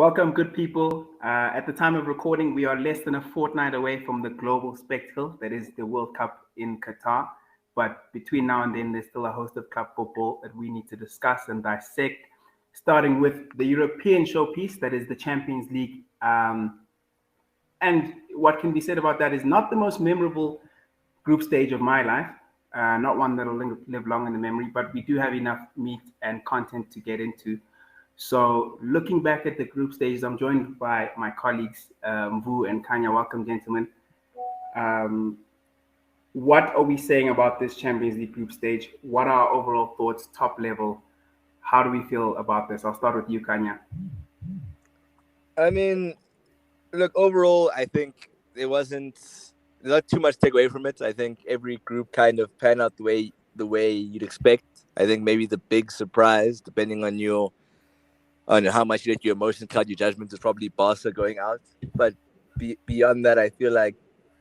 Welcome, good people. At the time of recording, we are less than a fortnight away from the global spectacle that is the World Cup in Qatar. But between now and then, there's still a host of club football that we need to discuss and dissect, starting with the European showpiece that is the Champions League. And what can be said about that is not the most memorable group stage of my life, not one that will live long in the memory, but we do have enough meat and content to get into. So looking back at the group stages, I'm joined by my colleagues, Mvu and Khanya. Welcome, gentlemen. What are we saying about this Champions League group stage? What are our overall thoughts, top level? How do we feel about this? I'll start with you, Khanya. I mean, look, overall, I think there's not too much to take away from it. I think every group kind of panned out the way you'd expect. I think maybe the big surprise, depending on how much you let your emotions cloud your judgment, is probably Barca going out. But beyond that, I feel like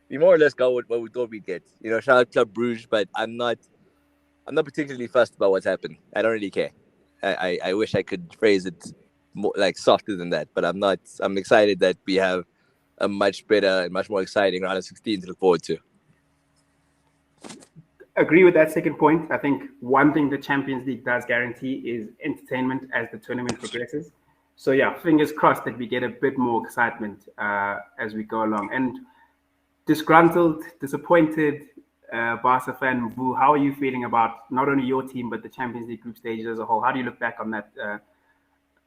we more or less got what we thought we'd get. Shout out Club Bruges, but I'm not particularly fussed about what's happened. I don't really care. I wish I could phrase it more like softer than that, but I'm not. I'm excited that we have a much better and much more exciting round of 16 to look forward to. Agree with that second point. I think one thing the Champions League does guarantee is entertainment as the tournament progresses. So yeah, fingers crossed that we get a bit more excitement as we go along. And disgruntled, disappointed Barca fan Mvu, how are you feeling about not only your team but the Champions League group stages as a whole? How do you look back on that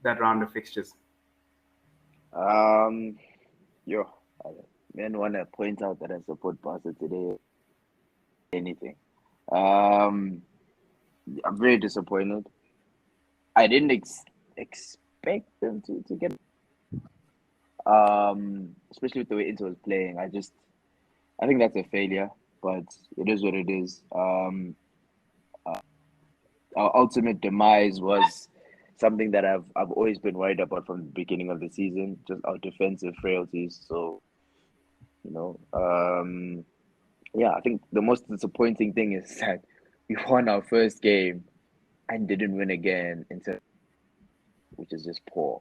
round of fixtures? Man, want to point out that I support Barca today. Anything. I'm very disappointed. I didn't expect them to get, especially with the way Inter was playing. I think that's a failure, but it is what it is. Our ultimate demise was something that I've always been worried about from the beginning of the season, just our defensive frailties. So, I think the most disappointing thing is that we won our first game and didn't win again, which is just poor.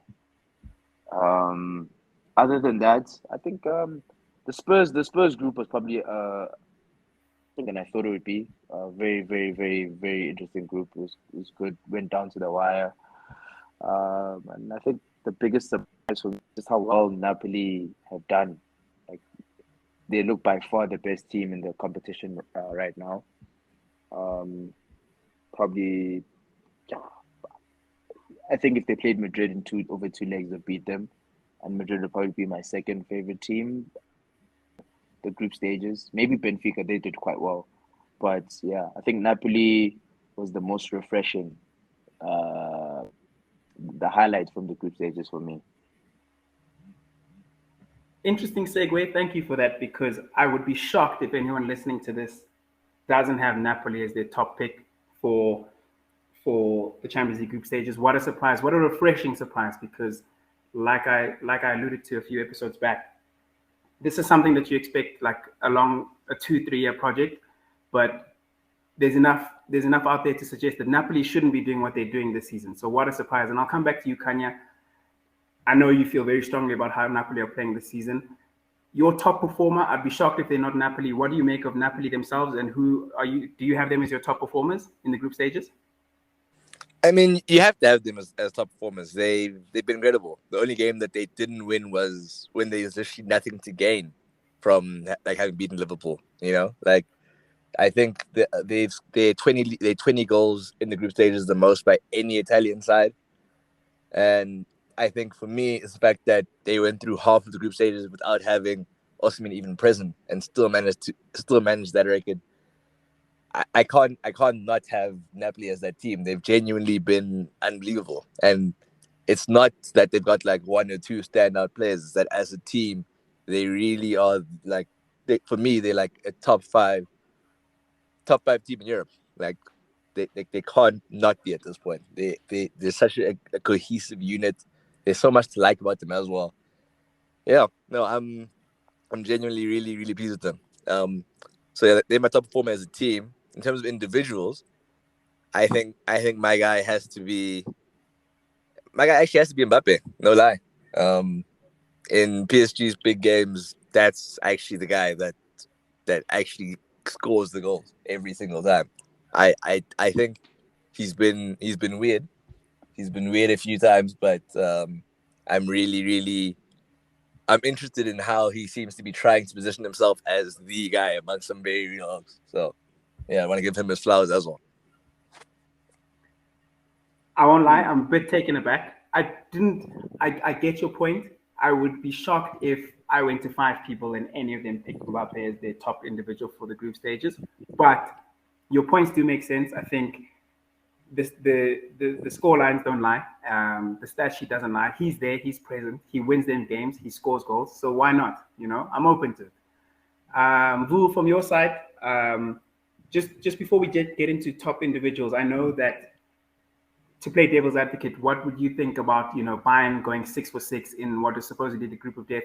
Other than that, I think the Spurs group was probably than I thought it would be. A very, very, very, very interesting group. It was good. Went down to the wire. And I think the biggest surprise was just how well Napoli have done. Like, they look by far the best team in the competition right now. Probably, I think if they played Madrid in over two legs, they'd beat them. And Madrid would probably be my second favorite team. The group stages, maybe Benfica, they did quite well. But yeah, I think Napoli was the most refreshing. The highlights from the group stages for me. Interesting segue. Thank you for that, because I would be shocked if anyone listening to this doesn't have Napoli as their top pick for the Champions League group stages. What a surprise! What a refreshing surprise! Because, like I alluded to a few episodes back, this is something that you expect like along a 2-3 year project, but there's enough out there to suggest that Napoli shouldn't be doing what they're doing this season. So what a surprise! And I'll come back to you, Khanya. I know you feel very strongly about how Napoli are playing this season. Your top performer, I'd be shocked if they're not Napoli. What do you make of Napoli themselves, and do you have them as your top performers in the group stages? I mean, you have to have them as top performers. They've been incredible. The only game that they didn't win was when there's literally nothing to gain from like having beaten Liverpool. Like I think they're 20 goals in the group stages, the most by any Italian side. And I think for me, it's the fact that they went through half of the group stages without having Osimhen even present and still managed that record. I can't not have Napoli as that team. They've genuinely been unbelievable. And it's not that they've got like one or two standout players. It's that as a team, they really are like, for me, they're like a top five team in Europe. Like they can't not be at this point. They're such a cohesive unit. There's so much to like about them as well. Yeah, no, I'm genuinely really, really pleased with them. So yeah, they're my top performer as a team. In terms of individuals, I think my guy actually has to be Mbappe. No lie. In PSG's big games, that's actually the guy that actually scores the goals every single time. I think he's been weird. He's been weird a few times, but I'm really I'm interested in how he seems to be trying to position himself as the guy amongst some very real hogs. So yeah, I want to give him his flowers as well. I won't lie, I'm a bit taken aback. I get your point. I would be shocked if I went to five people and any of them picked Mbappe as their top individual for the group stages. But your points do make sense. I think the score lines don't lie. The stat sheet doesn't lie. He's there. He's present. He wins them games. He scores goals. So why not? I'm open to it. Vu, from your side, just before we get into top individuals, I know that to play devil's advocate, what would you think about Bayern going 6 for 6 in what is supposedly the group of death?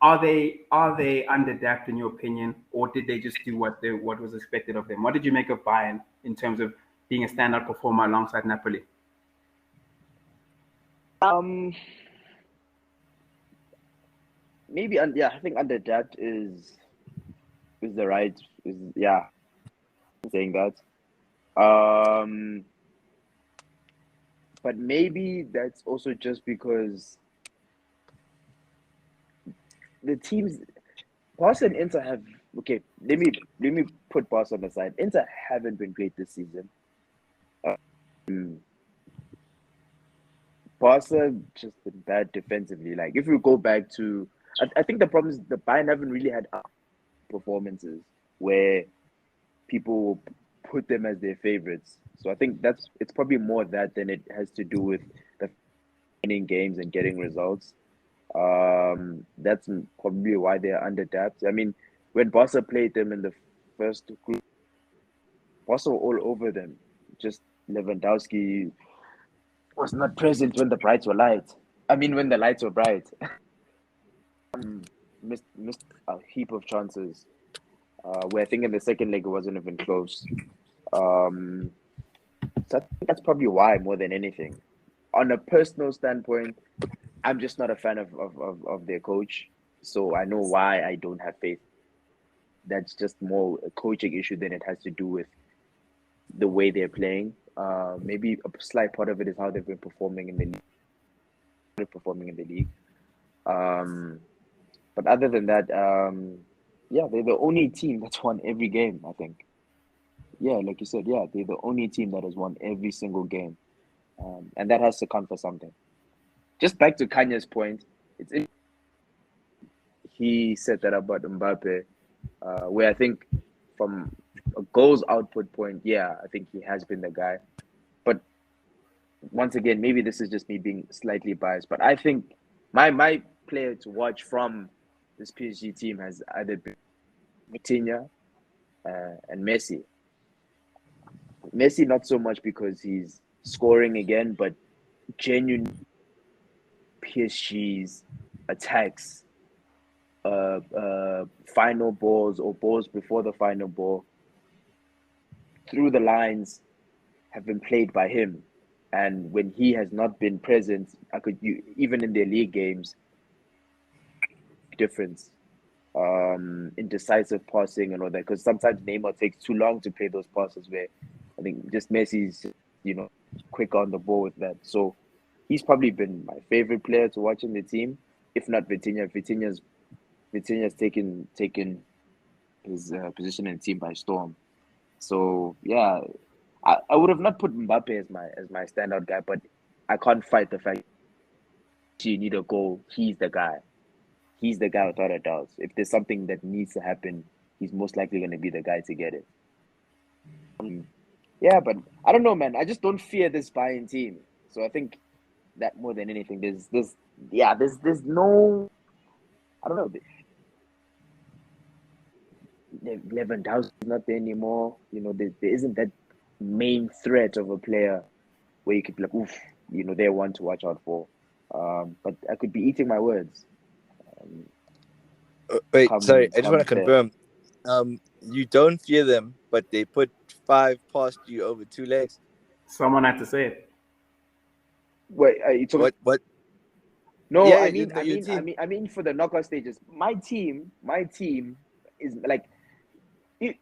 Are they underdapped in your opinion, or did they just do what was expected of them? What did you make of Bayern in terms of being a standout performer alongside Napoli? Maybe I think underdapped is the right saying that. But maybe that's also just because the teams, Barca and Inter have okay. Let me put Barca on the side. Inter haven't been great this season. Barca just been bad defensively. Like if we go back to, I think the problem is the Bayern haven't really had performances where people will put them as their favorites. So I think it's probably more that than it has to do with the winning games and getting results. That's probably why they're underdapped. I mean, when Barca played them in the first group, Barca were all over them. Just Lewandowski was not present when the brights were light. I mean, when the lights were bright. Missed a heap of chances. Where I think in the second leg it wasn't even close. So I think that's probably why more than anything. On a personal standpoint, I'm just not a fan of their coach. So I know why I don't have faith. That's just more a coaching issue than it has to do with the way they're playing. Maybe a slight part of it is how they've been performing in the league. But other than that, they're the only team that's won every game, I think. Yeah, like you said, they're the only team that has won every single game. And that has to count for something. Just back to Khanya's point, he said that about Mbappe, where I think from a goals output point, I think he has been the guy. But once again, maybe this is just me being slightly biased, but I think my player to watch from this PSG team has either been Vitinha and Messi. Messi, not so much because he's scoring again, but genuine PSG's attacks, final balls or balls before the final ball through the lines have been played by him. And when he has not been present, even in their league games, difference in decisive passing and all that. Because sometimes Neymar takes too long to play those passes where I think just Messi's, quick on the ball with that. So he's probably been my favorite player to watch in the team, if not Vitinha. Vitinha's taken his position in the team by storm. So I would have not put Mbappe as my standout guy, but I can't fight the fact you need a goal. He's the guy. He's the guy without a doubt. If there's something that needs to happen, he's most likely going to be the guy to get it. But I don't know, man. I just don't fear this Bayern team. So I think that more than anything, there's no, I don't know. Lewandowski's not there anymore. There isn't that main threat of a player where you could be like, they're one to watch out for. But I could be eating my words. Wait, sorry. I just want to confirm. You don't fear them, but they put 5 past you over 2 legs. Someone had to say it. Wait, are you talking? What? No, Yeah, I yeah, mean, no, your team. I mean, for the knockout stages, my team is like,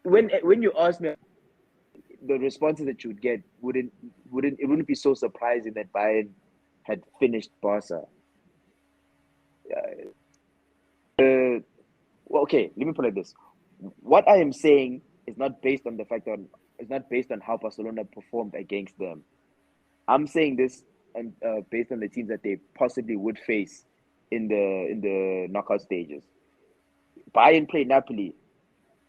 when you ask me the responses that you would get, wouldn't be so surprising that Bayern had finished Barca. Well, okay, let me put it like this: what I am saying is not based on the fact on it's not based on how Barcelona performed against them. I'm saying this and based on the teams that they possibly would face in the knockout stages. Bayern play Napoli,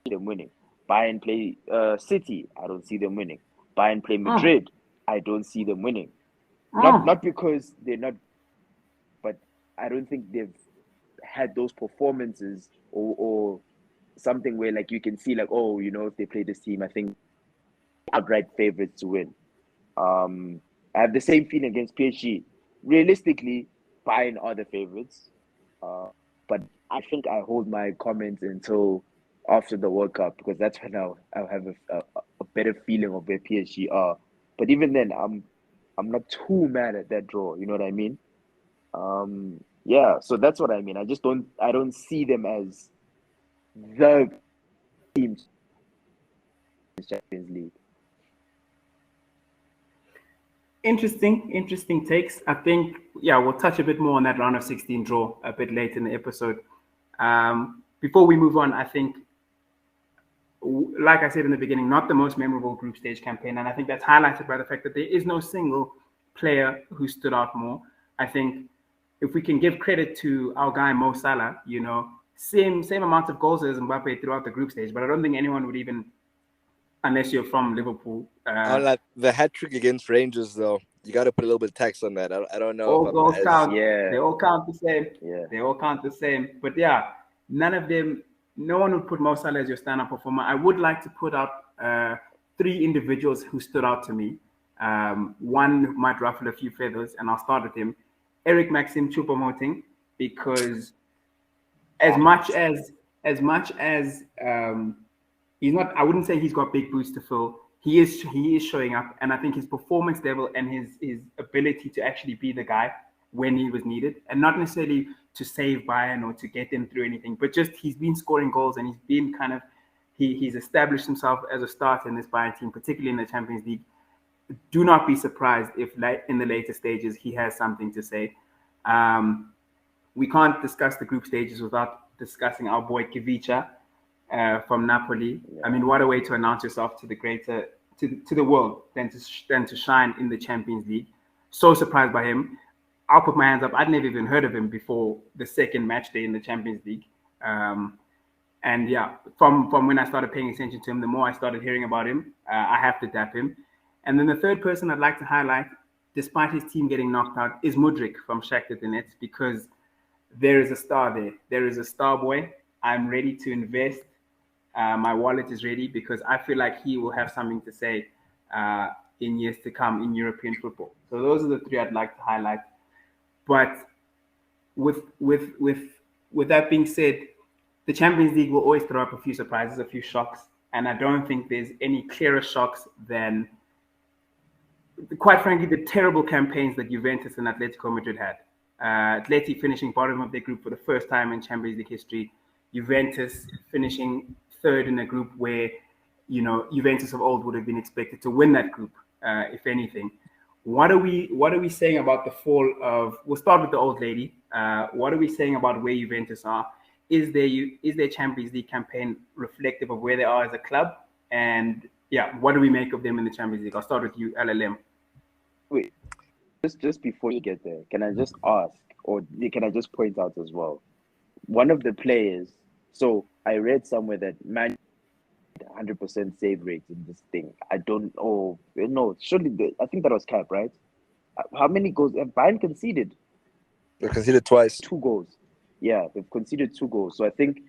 see them winning. Bayern play City, I don't see them winning. Bayern play Mm, Madrid, I don't see them winning. mm. Not because they're not, but I don't think they've had those performances or something where like you can see like, oh, if they play this team, I think outright favorites to win. I have the same feeling against PSG. Realistically, Bayern are the favorites, but I think I hold my comments until after the World Cup because that's when I'll have a better feeling of where PSG are. But even then, I'm not too mad at that draw. You know what I mean? Yeah. So that's what I mean. I don't see them as the team in the Champions League. Interesting takes. I think, yeah, we'll touch a bit more on that round of 16 draw a bit later in the episode. Before we move on, I think, like I said in the beginning, not the most memorable group stage campaign. And I think that's highlighted by the fact that there is no single player who stood out more. I think if we can give credit to our guy Mo Salah, same amount of goals as Mbappe throughout the group stage, but I don't think anyone would even, unless you're from Liverpool, On like the hat trick against Rangers, though, you got to put a little bit of tax on that. I don't know if all I'm goals as. count. Yeah. They all count the same. Yeah. They all count the same. But yeah, none of them. No one would put Mo Salah as your stand-up performer. I would like to put up three individuals who stood out to me. One might ruffle a few feathers, and I'll start with him. Eric Maxim Choupo-Moting, because as much as he's not, I wouldn't say he's got big boots to fill. He is showing up, and I think his performance level and his ability to actually be the guy when he was needed, and not necessarily to save Bayern or to get them through anything, but just he's been scoring goals and he's been kind of he's established himself as a starter in this Bayern team, particularly in the Champions League. Do not be surprised if in the later stages he has something to say. Um, we can't discuss the group stages without discussing our boy Kivicha from Napoli. I mean, what a way to announce yourself to the greater to the world than to shine in the Champions League. So surprised by him. I'll put my hands up. I'd never even heard of him before the second match day in the Champions League. And yeah, from when I started paying attention to him, the more I started hearing about him, I have to dap him. And then the third person I'd like to highlight, despite his team getting knocked out, is Mudryk from Shakhtar Donetsk, because there is a star there. There is a star boy. I'm ready to invest. My wallet is ready because I feel like he will have something to say in years to come in European football. So those are the three I'd like to highlight. But with that being said, the Champions League will always throw up a few surprises, a few shocks, and I don't think there's any clearer shocks than, quite frankly, the terrible campaigns that Juventus and Atletico Madrid had. Atleti finishing bottom of their group for the first time in Champions League history. Juventus finishing third in a group where, Juventus of old would have been expected to win that group, if anything. What are we saying about the fall of? We'll start with the old lady. What are we saying about where Juventus are? Is their Champions League campaign reflective of where they are as a club? And yeah, what do we make of them in the Champions League? I'll start with you, LLM. Wait, just before you get there, can I just ask, or can I just point out as well, one of the players? So I read somewhere that Man 100% save rate in this thing. I don't. Oh no, surely I think that was cap, right? How many goals have Bayern conceded? They conceded twice. 2 goals. Yeah, they've conceded 2 goals. So I think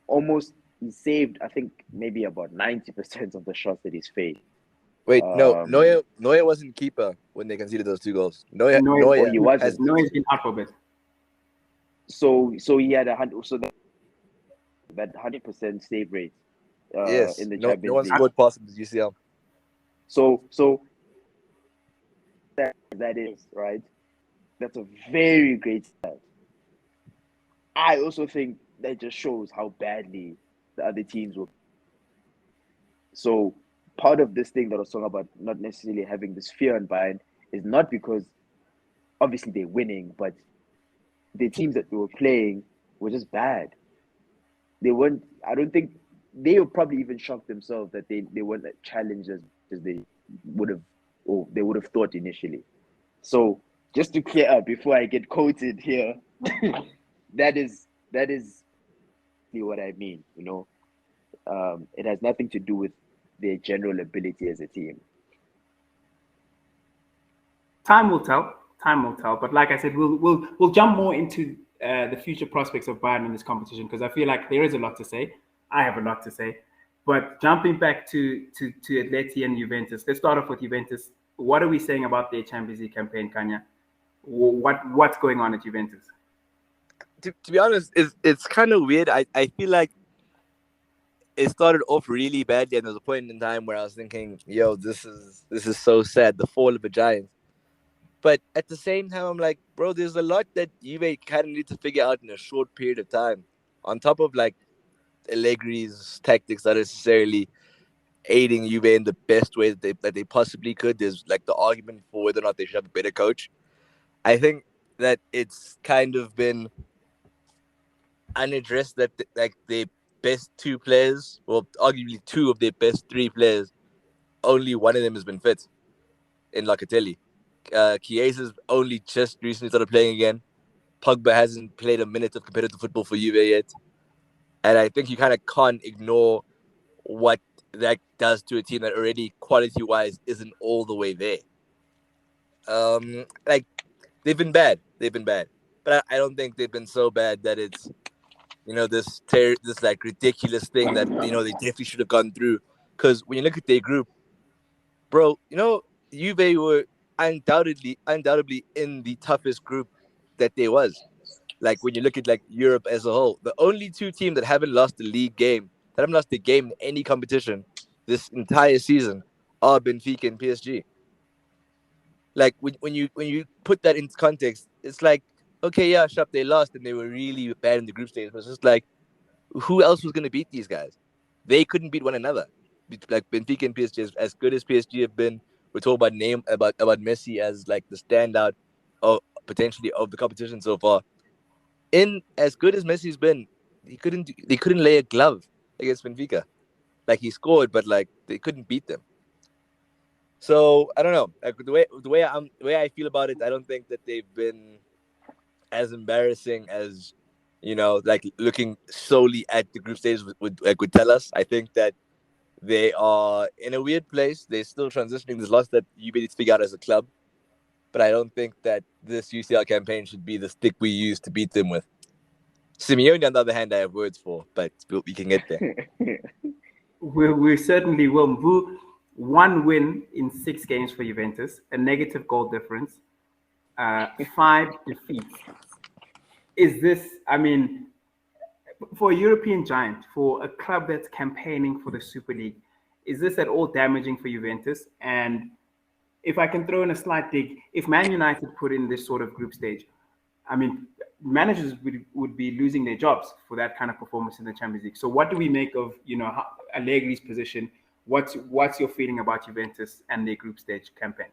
almost he saved. I think maybe about 90% of the shots that he's faced. Wait, no, Um, Neuer wasn't keeper when they conceded those 2 goals. oh, he has wasn't. Noah's been out for a bit. So he had 100. So that 100% save rate yes, in the no Champions one League. scored past the UCL. So that is right. That's a very great start. I also think that just shows how badly the other teams were. So part of this thing that I was talking about, not necessarily having this fear and buy-in, is not because obviously they're winning, but the teams that they were playing were just bad. They weren't. I don't think they were probably even shocked themselves that they weren't challenged as much as they would have, or they would have thought initially. So just to clear up before I get quoted here, that is what I mean. It has nothing to do with their general ability as a team. Time will tell. Time will tell. But like I said, we'll jump more into the future prospects of Bayern in this competition because I feel like there is a lot to say. I have a lot to say. But jumping back to Atleti and Juventus, let's start off with Juventus. What are we saying about their Champions League campaign, Khanya? What's going on at Juventus? To be honest, it's kind of weird. I feel like it started off really badly, and there was a point in time where I was thinking, "Yo, this is so sad, the fall of a giant." But at the same time, I'm like, bro, there's a lot that Juve kind of need to figure out in a short period of time. On top of like Allegri's tactics not necessarily aiding Juve in the best way that they possibly could. There's like the argument for whether or not they should have a better coach. I think that it's kind of been unaddressed that like their best two players, well, arguably two of their best three players, only one of them has been fit in Locatelli. Chiesa's only just recently started playing again. Pogba hasn't played a minute of competitive football for Juve yet. And I think you kind of can't ignore what that does to a team that already quality-wise isn't all the way there. Like they've been bad. They've been bad. But I don't think they've been so bad that it's this like ridiculous thing that they definitely should have gone through. Because when you look at their group, bro, Juve were undoubtedly in the toughest group that there was. Like when you look at like Europe as a whole, the only two teams that haven't lost the league game, that haven't lost the game in any competition this entire season are Benfica and PSG. Like when you put that into context, it's like, okay, yeah, sure, they lost and they were really bad in the group stage, but it's just like who else was gonna beat these guys? They couldn't beat one another. Like Benfica and PSG, as good as PSG have been, we're talking about about Messi as like the standout of potentially of the competition so far. In as good as Messi's been, they couldn't lay a glove against Benfica. Like he scored, but like they couldn't beat them. So I don't know. Like the way I feel about it, I don't think that they've been as embarrassing as like looking solely at the group stage would tell us. I think that they are in a weird place. They're still transitioning. There's lots that you need to figure out as a club, but I don't think that this UCL campaign should be the stick we use to beat them with. Simeone, on the other hand, I have words for, but we can get there. We certainly will. One win in 6 games for Juventus, a negative goal difference, 5 defeats. Is this, I mean, for a European giant, for a club that's campaigning for the Super League, is this at all damaging for Juventus? And if I can throw in a slight dig, if Man United put in this sort of group stage, I mean, managers would be losing their jobs for that kind of performance in the Champions League. So, what do we make of Allegri's position? What's your feeling about Juventus and their group stage campaign?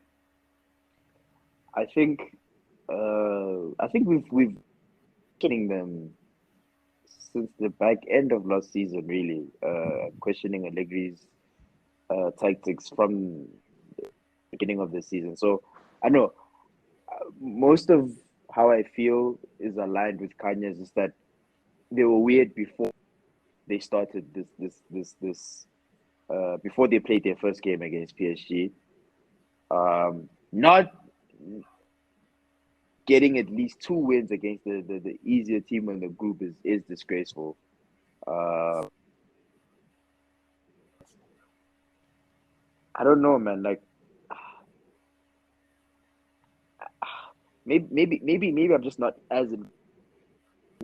I think we've getting them since the back end of last season, really, questioning Allegri's tactics from the beginning of the season. So I know most of how I feel is aligned with Kanya's is that they were weird before they started this before they played their first game against PSG. Not getting at least 2 wins against the easier team in the group is disgraceful. I don't know, man. Like maybe I'm just not as in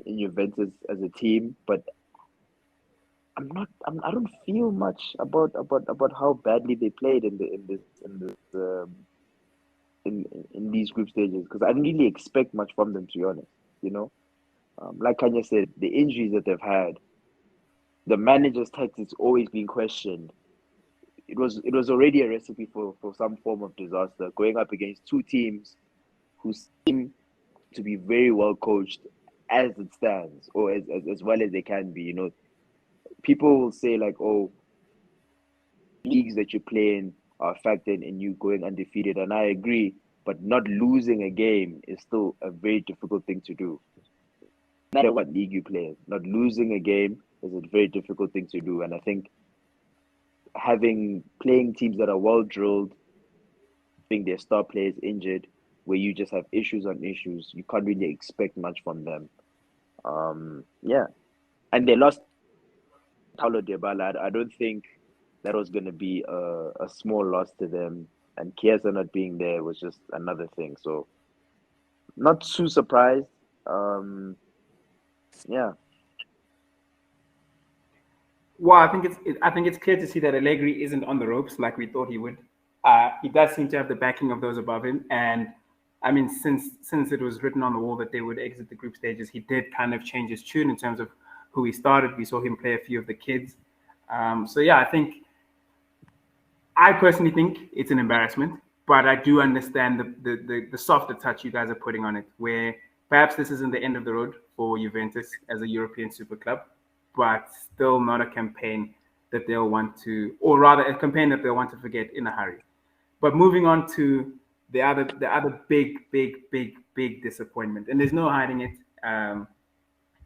Juventus as a team, but I don't feel much about how badly they played in this in these group stages because I didn't really expect much from them, to be honest. You know, like Khanya said, the injuries that they've had, the manager's tactics always been questioned. It was already a recipe for some form of disaster going up against two teams who seem to be very well coached as it stands, or as well as they can be. You know, people will say like, "Oh, leagues that you play in are factored in you going undefeated," and I agree. But not losing a game is still a very difficult thing to do. No matter what league you play in, not losing a game is a very difficult thing to do. And I think having playing teams that are well drilled, having their star players injured, where you just have issues on issues, you can't really expect much from them. Yeah, and they lost Paulo Dybala. I don't think that was going to be a small loss to them. And Chiesa not being there was just another thing. So not too surprised. Um, yeah, Well, I think it's clear to see that Allegri isn't on the ropes like we thought he would. He does seem to have the backing of those above him, and I mean, since it was written on the wall that they would exit the group stages, he did kind of change his tune in terms of who he started. We saw him play a few of the kids. So yeah, I personally think it's an embarrassment, but I do understand the softer touch you guys are putting on it, where perhaps this isn't the end of the road for Juventus as a European super club, but still not a campaign that they'll want to, or rather a campaign that they'll want to forget in a hurry. But moving on to the other big disappointment, and there's no hiding it.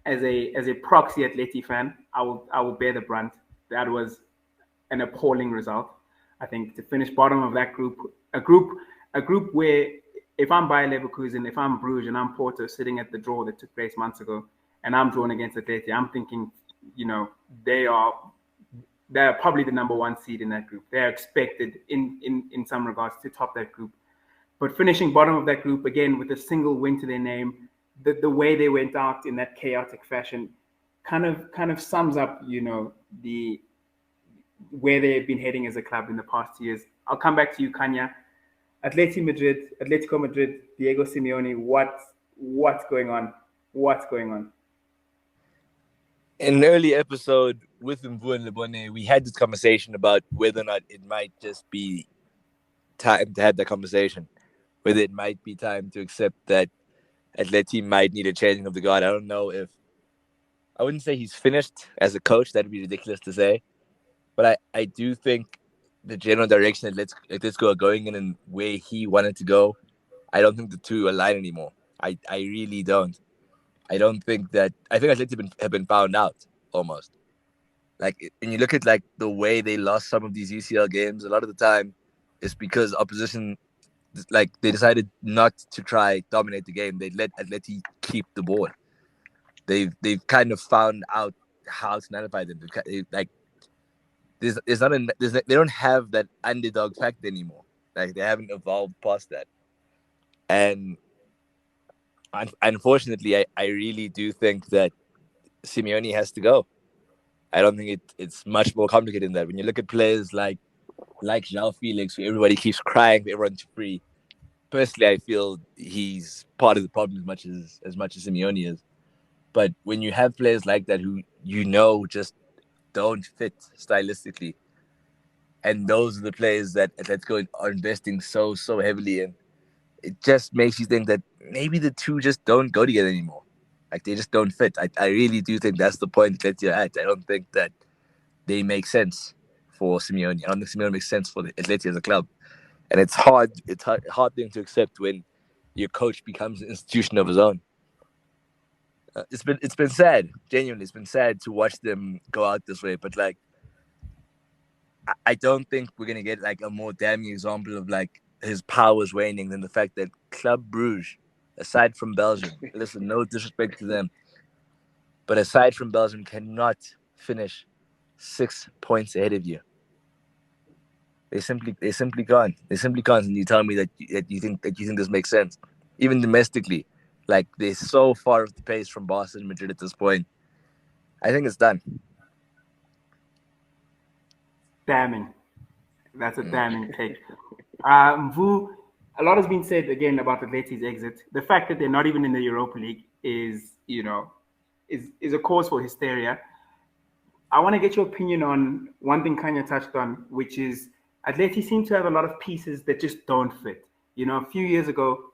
As a proxy Atleti fan, I will bear the brunt. That was an appalling result. I think to finish bottom of that group, a group where if I'm Bayer Leverkusen, if I'm Bruges, and I'm Porto sitting at the draw that took place months ago, and I'm drawn against Atleti, I'm thinking, you know, they are they're probably the number one seed in that group. They're expected in some regards to top that group. But finishing bottom of that group again with a single win to their name, the way they went out in that chaotic fashion, kind of sums up, the where they've been heading as a club in the past years. I'll come back to you, Khanya. Atletico Madrid, Diego Simeone. What's going on? What's going on? In an early episode with Mvuyelwa, we had this conversation about whether or not it might just be time to have that conversation, whether it might be time to accept that Atleti might need a changing of the guard. I don't know if I wouldn't say he's finished as a coach. That'd be ridiculous to say, but I do think the general direction that Atletico are going in and where he wanted to go, I don't think the two align anymore. I really don't. I don't think that. I think Atleti have been found out almost. Like, and you look at like the way they lost some of these UCL games. A lot of the time, it's because opposition, like they decided not to try dominate the game. They let Atleti keep the ball. They've kind of found out how to nullify them. Like there's not a, there's, they don't have that underdog factor anymore. Like they haven't evolved past that. And unfortunately, I really do think that Simeone has to go. I don't think it's much more complicated than that. When you look at players like João Felix, where everybody keeps crying for everyone to free. Personally, I feel he's part of the problem as much as Simeone is. But when you have players like that who just don't fit stylistically, and those are the players that Atletico are investing so heavily in, it just makes you think that maybe the two just don't go together anymore. Like they just don't fit. I really do think that's the point Atleti are at. I don't think that they make sense for Simeone. I don't think Simeone makes sense for the Atleti as a club. And it's hard. It's a hard thing to accept when your coach becomes an institution of his own. It's been sad. Genuinely, it's been sad to watch them go out this way. But like, I don't think we're gonna get like a more damning example of like his powers waning than the fact that Club Bruges, aside from Belgium, listen, no disrespect to them, but aside from Belgium, cannot finish 6 points ahead of you. They simply can't. They simply can't. And you tell me that you think this makes sense, even domestically, like they're so far off the pace from Barca and Madrid at this point. I think it's done. Damning. That's a damning take. Mvu, a lot has been said again about Atleti's exit. The fact that they're not even in the Europa League is, is a cause for hysteria. I want to get your opinion on one thing Khanya touched on, which is Atleti seem to have a lot of pieces that just don't fit. A few years ago,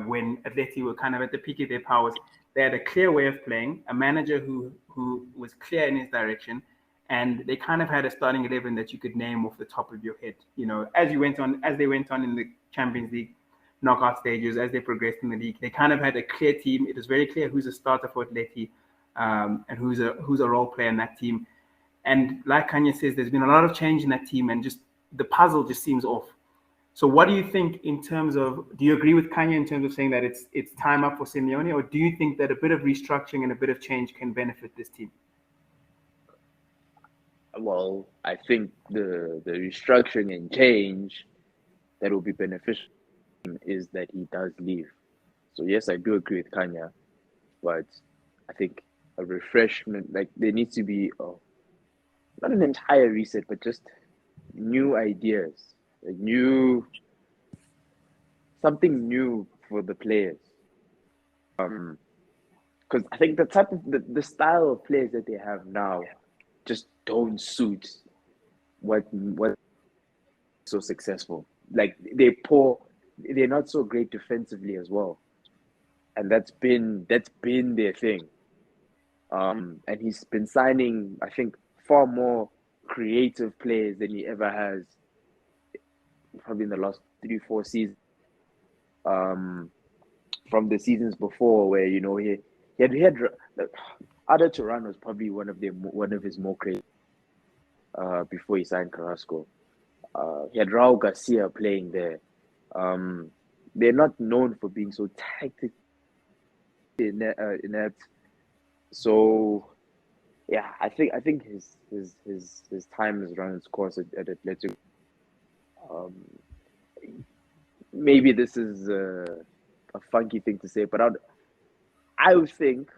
when Atleti were kind of at the peak of their powers, they had a clear way of playing, a manager who was clear in his direction, and they kind of had a starting 11 that you could name off the top of your head. As they went on in the Champions League knockout stages, as they progressed in the league, they kind of had a clear team. It was very clear who's a starter for Atleti, and who's a role player in that team. And like Kanye says, there's been a lot of change in that team, and just the puzzle just seems off. So, what do you think in terms of? Do you agree with Kanye in terms of saying that it's time up for Simeone, or do you think that a bit of restructuring and a bit of change can benefit this team? Well, I think the restructuring and change that will be beneficial is that he does leave. So yes, I do agree with Kanya, but I think a refreshment, like there needs to be not an entire reset, but just new ideas, like something new for the players. Because I think the type of the style of players that they have now just don't suit what so successful. Like they're not so great defensively as well, and that's been their thing. And he's been signing, I think, far more creative players than he ever has, probably in the last 3-4 seasons. From the seasons before, where he had Ada Turan was probably one of his more creative before he signed Carrasco. He had Raul Garcia playing there. They're not known for being so tactically inept. So yeah, I think his time has run its course at Atletico. Maybe this is a funky thing to say, but I would think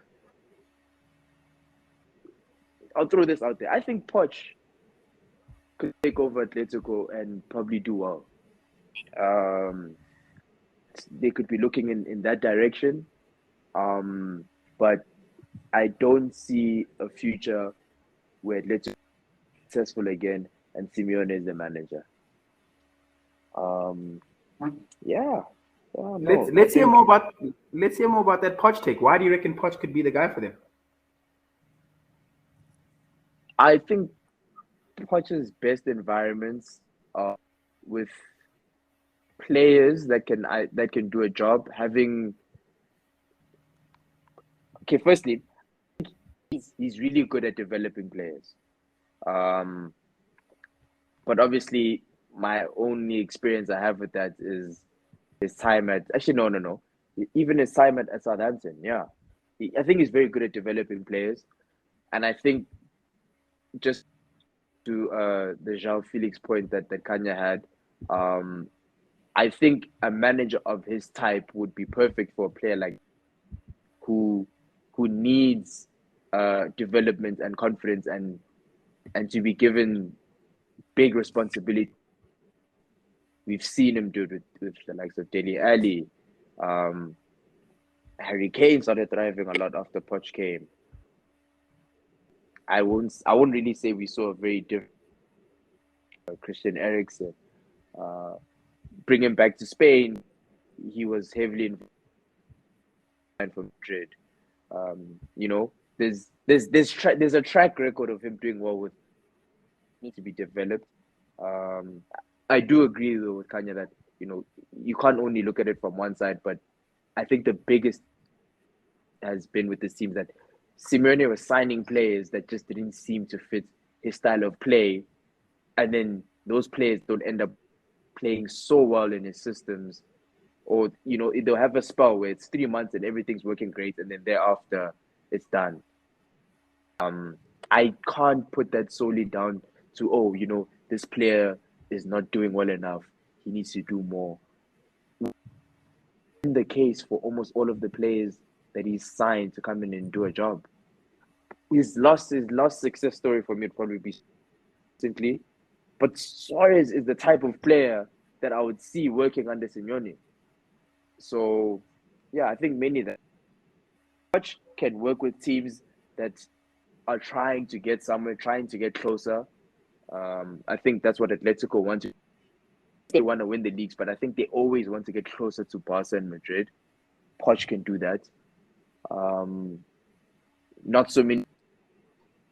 I'll throw this out there. I think Poch could take over Atletico and probably do well. They could be looking in that direction, but I don't see a future where Atletico is successful again and Simeone is the manager. Yeah. Oh, no. Let's hear more about that Poch take. Why do you reckon Poch could be the guy for them? I think Poch's best environments are with players that can do a job. Firstly, he's really good at developing players. But obviously, my only experience I have with that is his time at no. Even his time at Southampton, yeah. I think he's very good at developing players. And I think just to the João Felix point that Khanya had, I think a manager of his type would be perfect for a player like who needs development and confidence and to be given big responsibility. We've seen him do it with the likes of Dele Alli. Harry Kane started thriving a lot after Poch came. I won't really say we saw a very different Christian Eriksen. Bring him back to Spain, he was heavily involved for Madrid. There's a track record of him doing well with need to be developed. I do agree though with Khanya that you can't only look at it from one side, but I think the biggest has been with this team that Simeone was signing players that just didn't seem to fit his style of play, and then those players don't end up playing so well in his systems, or they'll have a spell where it's 3 months and everything's working great, and then thereafter it's done. I can't put that solely down to this player is not doing well enough, he needs to do more. In the case for almost all of the players that he's signed to come in and do a job. His last success story for me would probably be simply, but Suarez is the type of player that I would see working under Simeone. So, yeah, I think mainly that Poch can work with teams that are trying to get somewhere, trying to get closer. I think that's what Atletico want to. They want to win the leagues, but I think they always want to get closer to Barca and Madrid. Poch can do that. Not so many.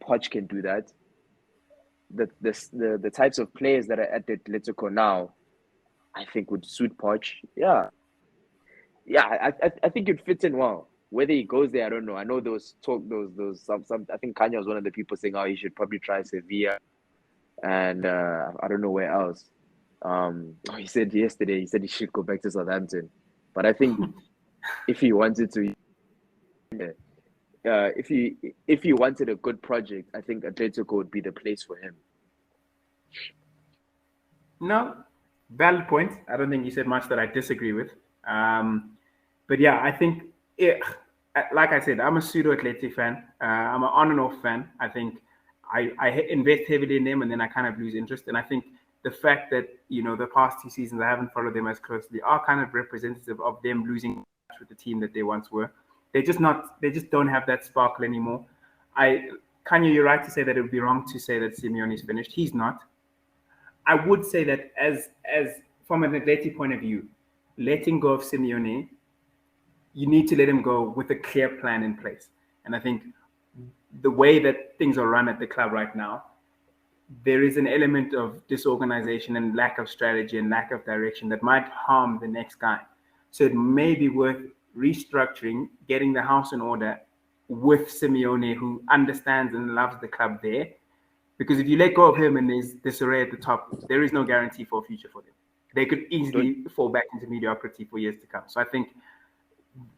Poch can do that. The types of players that are at Atletico now, I think would suit Poch. Yeah, I think it fits in well. Whether he goes there, I don't know. I know those talk those some. I think Khanya was one of the people saying, "Oh, he should probably try Sevilla," and I don't know where else. He said yesterday. He said he should go back to Southampton, but I think if he wanted to, if he wanted a good project, I think Atletico would be the place for him. No, valid point. I don't think you said much that I disagree with. But yeah, I think, like I said, I'm a pseudo Athletic fan. I'm an on and off fan. I think I invest heavily in them and then I kind of lose interest. And I think the fact that, the past 2 seasons I haven't followed them as closely are kind of representative of them losing touch with the team that they once were. They just don't have that sparkle anymore. Khanya, you're right to say that it would be wrong to say that Simeone is finished. He's not. I would say that as from an Athletic point of view, letting go of Simeone, you need to let him go with a clear plan in place. And I think the way that things are run at the club right now, there is an element of disorganization and lack of strategy and lack of direction that might harm the next guy. So it may be worth restructuring, getting the house in order with Simeone, who understands and loves the club there. Because if you let go of him and there's disarray at the top, there is no guarantee for a future for them. They could easily fall back into mediocrity for years to come. So I think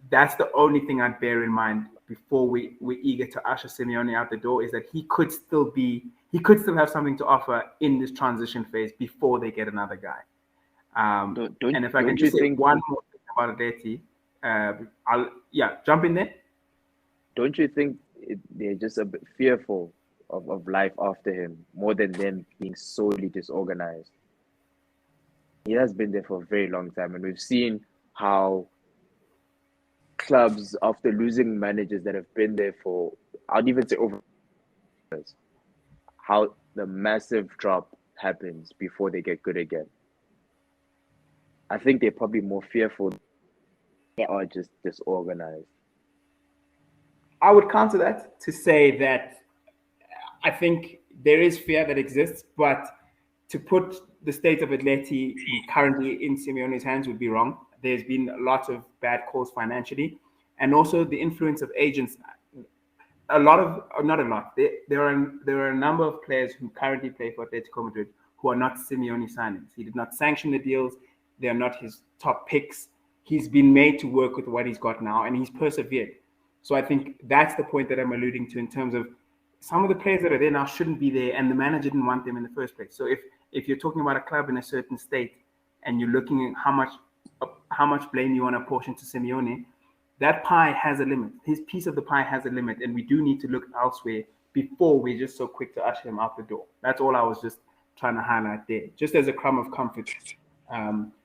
that's the only thing I'd bear in mind before we're eager to usher Simeone out the door, is that he could still have something to offer in this transition phase before they get another guy. And if I can just say one more thing about Atleti, jump in there. Don't you think they're just a bit fearful of life after him, more than them being solely disorganized? He has been there for a very long time, and we've seen how clubs, after losing managers that have been there for, I'd even say over years, how the massive drop happens before they get good again. I think they're probably more fearful. They are just disorganized. I would counter that to say that I think there is fear that exists, but to put the state of Atleti currently in Simeone's hands would be wrong. There's been a lot of bad calls financially, and also the influence of agents. Not a lot. There are a number of players who currently play for Atletico Madrid who are not Simeone signings. He did not sanction the deals. They are not his top picks. He's been made to work with what he's got now, and he's persevered. So I think that's the point that I'm alluding to in terms of some of the players that are there now shouldn't be there, and the manager didn't want them in the first place. So if you're talking about a club in a certain state and you're looking at how much blame you want to apportion to Simeone, that pie has a limit. His piece of the pie has a limit, and we do need to look elsewhere before we're just so quick to usher him out the door. That's all I was just trying to highlight there, just as a crumb of comfort.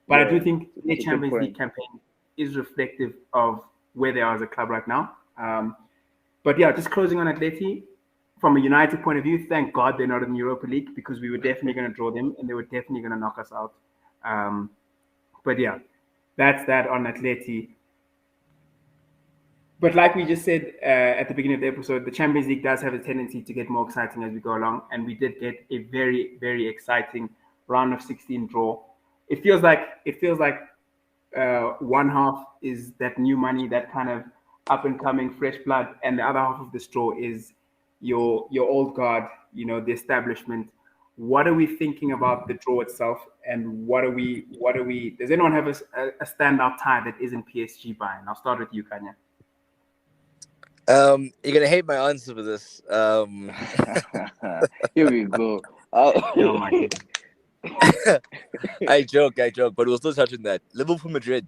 But I do think the Champions League campaign is reflective of where they are as a club right now. But yeah, just closing on Atleti, from a United point of view, thank God they're not in the Europa League, because we were definitely going to draw them and they were definitely going to knock us out. But yeah, that's that on Atleti. But like we just said at the beginning of the episode, the Champions League does have a tendency to get more exciting as we go along. And we did get a very, very exciting round of 16 draw. It feels like one half is that new money, that kind of up and coming fresh blood, and the other half of the straw is your old guard, the establishment. What are we thinking about the draw itself, and what are we does anyone have a standout tie that isn't PSG buying? I'll start with you, Khanya. You're gonna hate my answer for this. Here we go. Oh my God. I joke, but we'll still touch on that. Liverpool Madrid,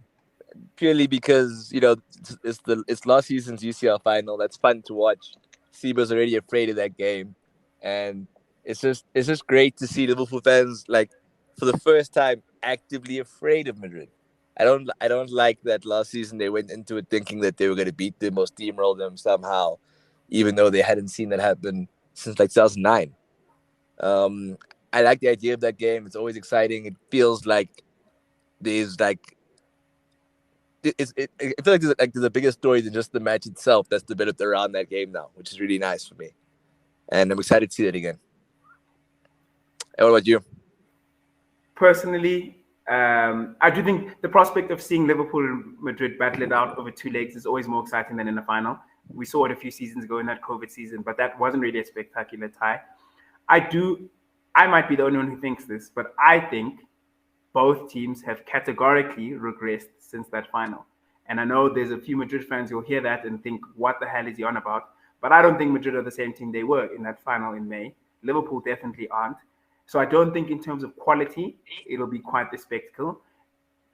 purely because it's last season's UCL final. That's fun to watch. Seba's already afraid of that game, and it's just great to see Liverpool fans, like, for the first time, actively afraid of Madrid. I don't like that last season they went into it thinking that they were going to beat them or steamroll them somehow, even though they hadn't seen that happen since like 2009. Um, I like the idea of that game. It's always exciting. It feels like there's like I feel like there's a bigger story than just the match itself that's developed around that game now, which is really nice for me. And I'm excited to see that again. And what about you? Personally, I do think the prospect of seeing Liverpool and Madrid battle it out over two legs is always more exciting than in a final. We saw it a few seasons ago in that COVID season, but that wasn't really a spectacular tie. I might be the only one who thinks this, but I think both teams have categorically regressed since that final. And I know there's a few Madrid fans who'll hear that and think, what the hell is he on about? But I don't think Madrid are the same team they were in that final in May. Liverpool definitely aren't. So I don't think in terms of quality, it'll be quite the spectacle.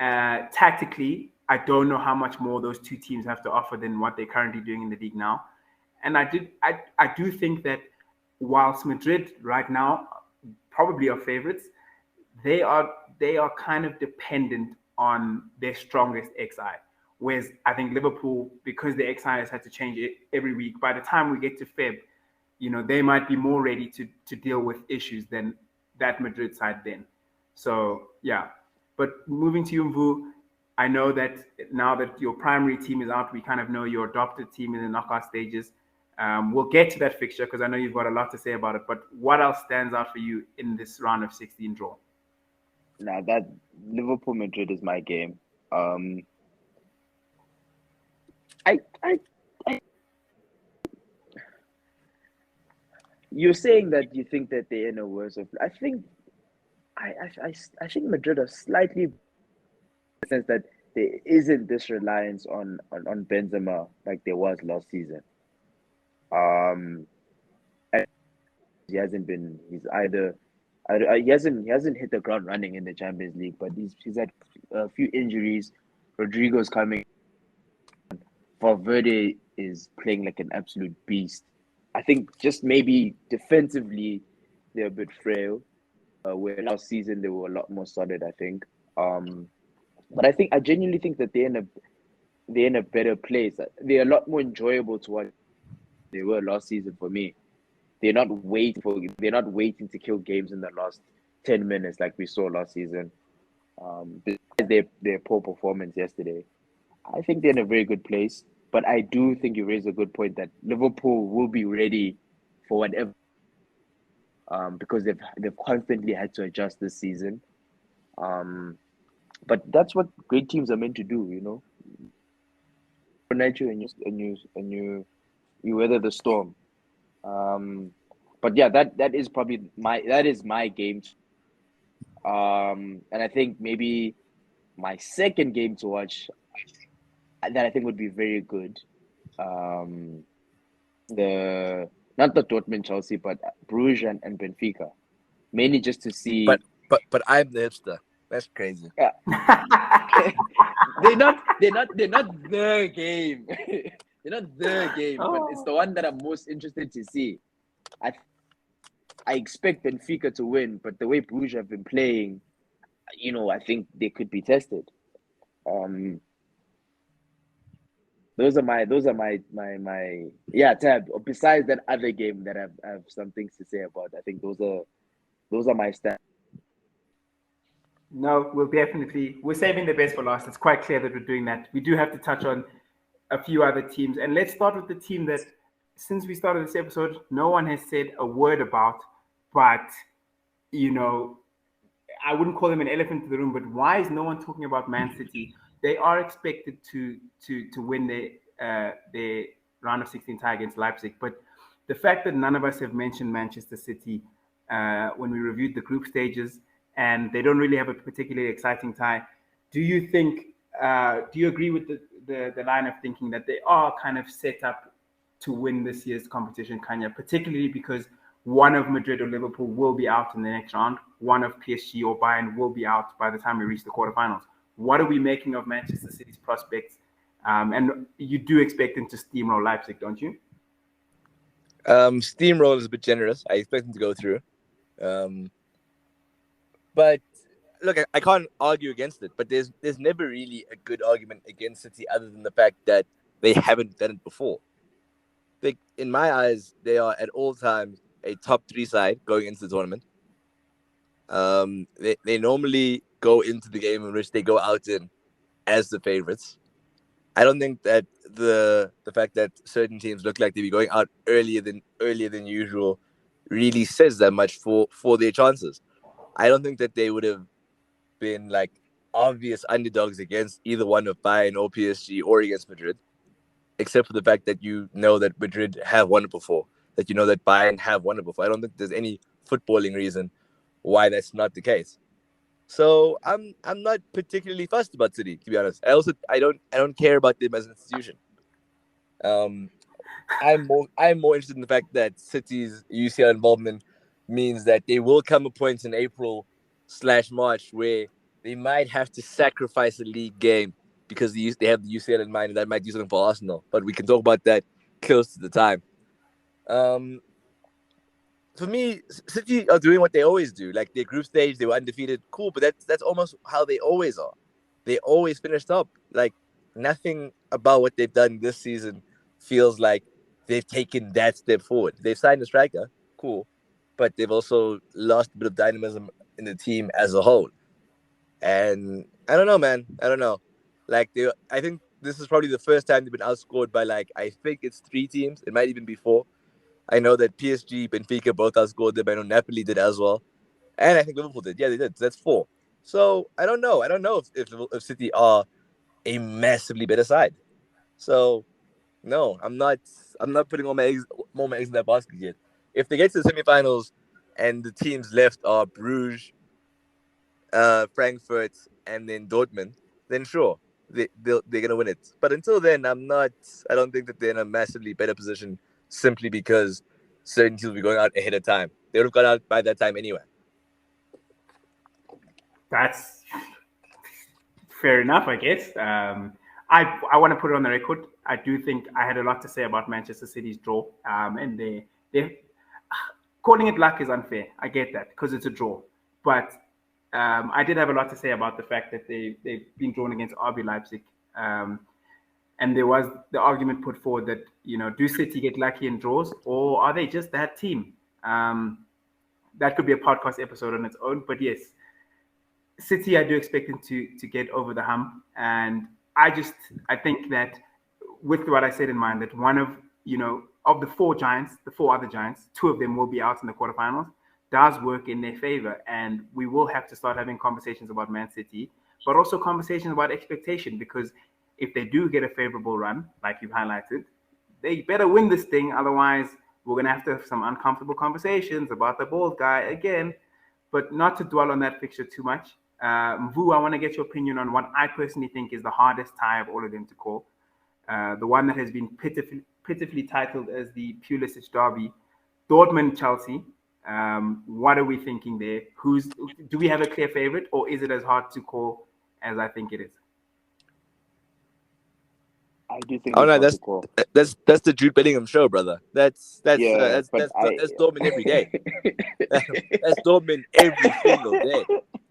Tactically, I don't know how much more those two teams have to offer than what they're currently doing in the league now. And I do think that whilst Madrid right now probably are favorites, they are kind of dependent on their strongest XI. Whereas I think Liverpool, because the XI has had to change it every week, by the time we get to Feb, they might be more ready to deal with issues than that Madrid side then. So, yeah. But moving to you, Mvu, I know that now that your primary team is out, we kind of know your adopted team in the knockout stages. We'll get to that fixture because I know you've got a lot to say about it. But what else stands out for you in this round of 16 draw? Now that Liverpool Madrid is my game. I You're saying that you think that they're in a worse of. I think Madrid are slightly in the sense that there isn't this reliance on Benzema like there was last season. And he hasn't been. He's either. He hasn't hit the ground running in the Champions League, but he's had a few injuries. Rodrigo's coming. Valverde is playing like an absolute beast. I think just maybe defensively they're a bit frail. Where last season they were a lot more solid, I think. But I genuinely think that they're in a better place. They're a lot more enjoyable to watch than they were last season for me. They're not waiting to kill games in the last 10 minutes like we saw last season. Besides their poor performance yesterday, I think they're in a very good place. But I do think you raise a good point that Liverpool will be ready for whatever, because they've constantly had to adjust this season. But that's what great teams are meant to do, and you weather the storm. But yeah, that is probably my game. And I think maybe my second game to watch that I think would be very good. Not the Dortmund Chelsea, but Bruges and Benfica, mainly just to see. But I'm the hipster. That's crazy. Yeah. they're not the game. They're not the game, but it's the one that I'm most interested to see. I expect Benfica to win, but the way Bruges have been playing, I think they could be tested. Those are my Tab. Besides that other game that I have some things to say about, I think those are my stats. No, we're saving the best for last. It's quite clear that we're doing that. We do have to touch on a few other teams. And let's start with the team that, since we started this episode, no one has said a word about. But, I wouldn't call them an elephant in the room, but why is no one talking about Man City? They are expected to win their round of 16 tie against Leipzig. But the fact that none of us have mentioned Manchester City when we reviewed the group stages, and they don't really have a particularly exciting tie, do you agree with the line of thinking that they are kind of set up to win this year's competition, Khanya, particularly because one of Madrid or Liverpool will be out in the next round, one of PSG or Bayern will be out by the time we reach the quarterfinals? What are we making of Manchester City's prospects? And you do expect them to steamroll Leipzig, don't you? Steamroll is a bit generous. I expect them to go through. But look, I can't argue against it, but there's never really a good argument against City other than the fact that they haven't done it before. In my eyes, they are at all times a top three side going into the tournament. They normally go into the game in which they go out in as the favorites. I don't think that the fact that certain teams look like they be going out earlier than usual really says that much for their chances. I don't think that they would have been like obvious underdogs against either one of Bayern or PSG or against Madrid, except for the fact that you know that Madrid have won it before, that you know that Bayern have won it before. I don't think there's any footballing reason why that's not the case. So I'm not particularly fussed about City, to be honest. I don't care about them as an institution. Um, I'm more interested in the fact that City's UCL involvement means that there will come a point in April/March where they might have to sacrifice a league game because they have the UCL in mind, and that might do something for Arsenal. But we can talk about that close to the time. Um, for me, City are doing what they always do. Like their group stage, they were undefeated. Cool, but that's almost how they always are. They always finish top. Like nothing about what they've done this season feels like they've taken that step forward. They've signed a striker, cool, but they've also lost a bit of dynamism in the team as a whole. And I don't know, man. I don't know. I think this is probably the first time they've been outscored by I think it's three teams. It might even be four. I know that PSG, Benfica both outscored them. I know Napoli did as well. And I think Liverpool did. Yeah, they did. So that's four. So I don't know. I don't know if City are a massively better side. So no, I'm not. I'm not putting all my eggs in that basket yet. If they get to the semifinals and the teams left are Bruges, Frankfurt, and then Dortmund, then sure, they're gonna win it. But until then, I'm not. I don't think that they're in a massively better position simply because certain teams will be going out ahead of time. They would have got out by that time anyway. That's fair enough, I guess. I want to put it on the record. I do think I had a lot to say about Manchester City's draw, and they calling it luck is unfair. I get that because it's a draw, but I did have a lot to say about the fact that they've been drawn against RB Leipzig, and there was the argument put forward that do City get lucky in draws or are they just that team? That could be a podcast episode on its own, but yes, City, I do expect them to get over the hump, and I think that with what I said in mind, that one of the four giants, the four other giants, two of them will be out in the quarterfinals, does work in their favor, and we will have to start having conversations about Man City, but also conversations about expectation, because if they do get a favorable run, like you've highlighted, they better win this thing, otherwise we're going to have some uncomfortable conversations about the bald guy again. But not to dwell on that fixture too much. Mvu, I want to get your opinion on what I personally think is the hardest tie of all of them to call. The one that has been pitifully titled as the Pulisic Derby, Dortmund Chelsea. What are we thinking there? Do we have a clear favorite, or is it as hard to call as I think it is? I do think Oh it's no, hard to call. that's the Jude Bellingham show, brother. Yeah, but That's Dortmund every day. That's Dortmund every single day.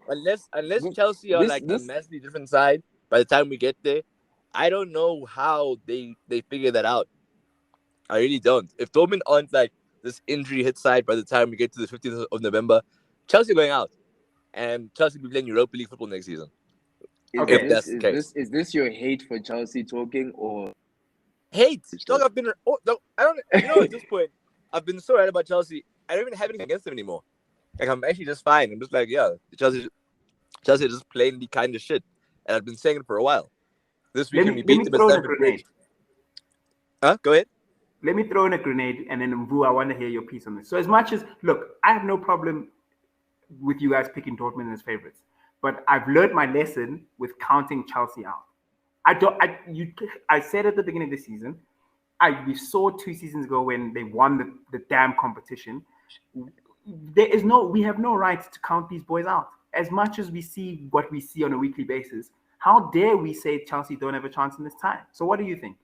Unless Chelsea are like a massively different side by the time we get there, I don't know how they figure that out. I really don't. If Dortmund aren't like this injury hit side by the time we get to the 15th of November, Chelsea are going out, and Chelsea will be playing Europa League football next season. Okay. If that's the case. Is this your hate for Chelsea talking or hate? Dog, I've been. Oh, no, I don't. At this point, I've been so right about Chelsea. I don't even have anything against them anymore. Like I'm actually just fine. I'm just like, yeah, Chelsea is just plainly kind of shit, and I've been saying it for a while. This Let weekend me we beat them at throw in a Stamford Bridge. grenade. Huh? Go ahead. Let me throw in a grenade, and then Mvu, I want to hear your piece on this. So as much as look, I have no problem with you guys picking Dortmund as favorites, but I've learned my lesson with counting Chelsea out. I said at the beginning of the season, we saw 2 seasons ago when they won the damn competition. We have no right to count these boys out. As much as we see what we see on a weekly basis, how dare we say Chelsea don't have a chance in this time? So what do you think?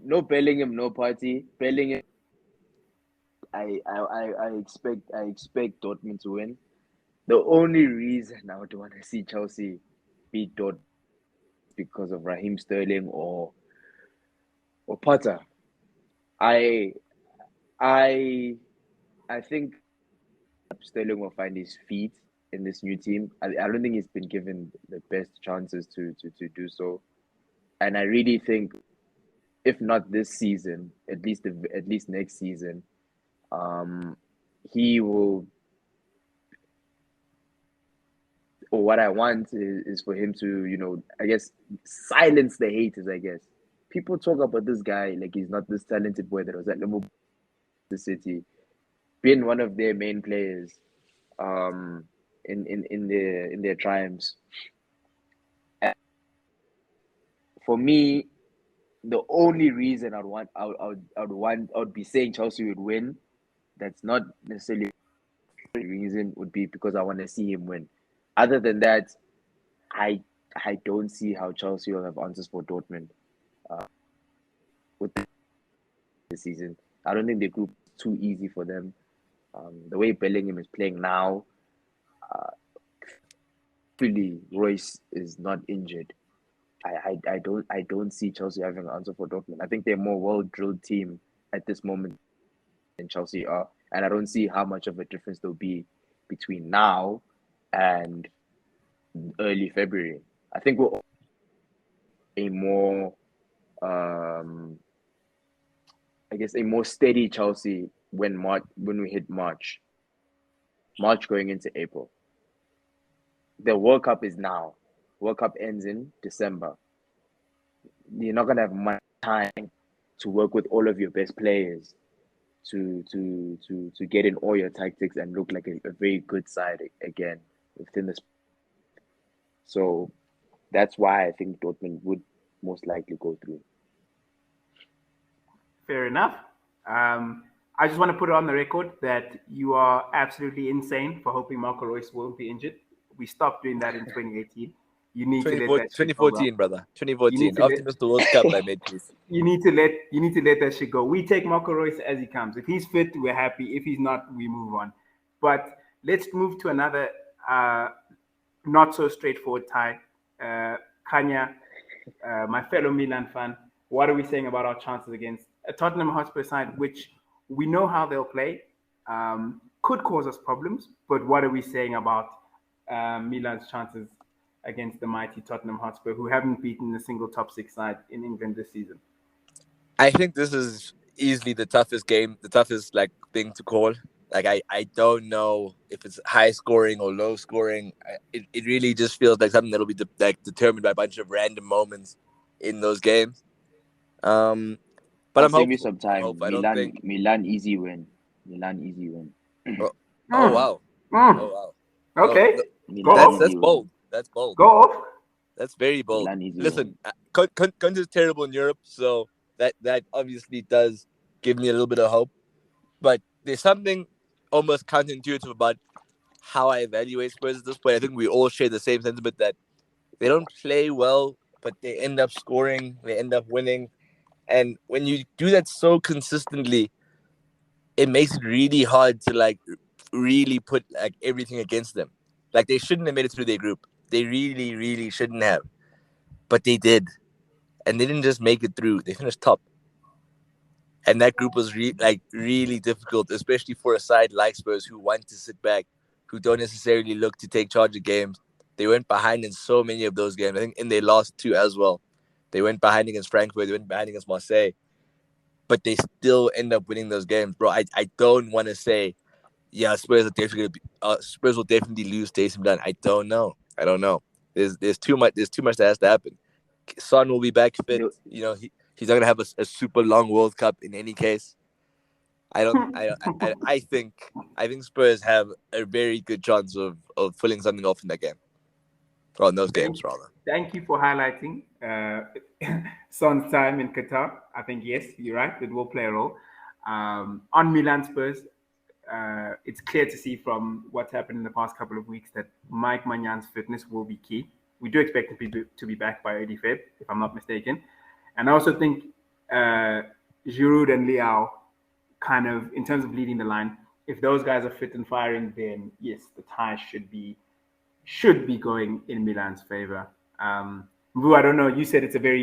no Bellingham, no party. Bellingham I expect Dortmund to win. The only reason I would want to see Chelsea beat Dortmund is because of Raheem Sterling or Potter. I I I think Sterling will find his feet in this new team. I don't think he's been given the best chances to do so. And I really think, if not this season, at least next season, um, he will. Or what I want is for him to, I guess, silence the haters. I guess people talk about this guy like he's not this talented boy that was at Liverpool, the City, being one of their main players, um, in their triumphs. And for me, the only reason I would be saying Chelsea would win. That's not necessarily the reason. Would be because I want to see him win. Other than that, I I don't see how Chelsea will have answers for Dortmund with the season. I don't think the group is too easy for them. The way Bellingham is playing now, hopefully Royce is not injured. I don't see Chelsea having an answer for Dortmund. I think they're a more well drilled team at this moment than Chelsea are, and I don't see how much of a difference there'll be between now and early February. I think we're a more I guess a more steady Chelsea when we hit March going into April. The World Cup is now. World Cup ends in December. You're not gonna have much time to work with all of your best players to get in all your tactics and look like a very good side again within this. So that's why I think Dortmund would most likely go through. Fair enough. I just want to put it on the record that you are absolutely insane for hoping Marco Reus won't be injured. We stopped doing that in 2018. You need to let that shit go. 2014, brother. You need 2014. to After let Mr. World Cup, I made peace. you need to let that shit go. We take Marco Reus as he comes. If he's fit, we're happy. If he's not, we move on. But let's move to another not so straightforward tie. Khanya, my fellow Milan fan, what are we saying about our chances against a Tottenham Hotspur side, which we know how they'll play, could cause us problems, but what are we saying about Milan's chances against the mighty Tottenham Hotspur, who haven't beaten a single top six side in England this season? I think this is easily the toughest game, the toughest thing to call. I don't know if it's high scoring or low scoring. It really just feels like something that'll be determined by a bunch of random moments in those games. But I'm Save you hopeful. some time. I don't think Milan easy win. Milan easy win. Oh wow! Oh wow! Okay, No, Milan that's easy bold. win. That's bold. go off. That's very bold. Milan easy Listen, win. Conte is terrible in Europe, so that obviously does give me a little bit of hope. But there's something almost counterintuitive about how I evaluate Spurs at this point. I think we all share the same sentiment that they don't play well, but they end up scoring, they end up winning. And when you do that so consistently, it makes it really hard to really put everything against them. They shouldn't have made it through their group. They really, really shouldn't have. But they did. And they didn't just make it through. They finished top. And that group was really difficult, especially for a side like Spurs who want to sit back, who don't necessarily look to take charge of games. They went behind in so many of those games. I think in their last two as well. They went behind against Frankfurt. They went behind against Marseille. But they still end up winning those games, bro. I don't want to say, yeah, Spurs will definitely lose to AC Milan. I don't know. There's too much that has to happen. Son will be back fit. He's not gonna have a super long World Cup in any case. I think Spurs have a very good chance of pulling something off in that game. Or in those games, rather. Thank you for highlighting Son's time in Qatar. I think, yes, you're right. It will play a role. On Milan Spurs, it's clear to see from what's happened in the past couple of weeks that Mike Maignan fitness will be key. We do expect him to be back by early Feb, if I'm not mistaken. And I also think Giroud and Leao kind of in terms of leading the line. If those guys are fit and firing, then yes, the tie should be going in Milan's favor. Mvu, I don't know. You said it's a very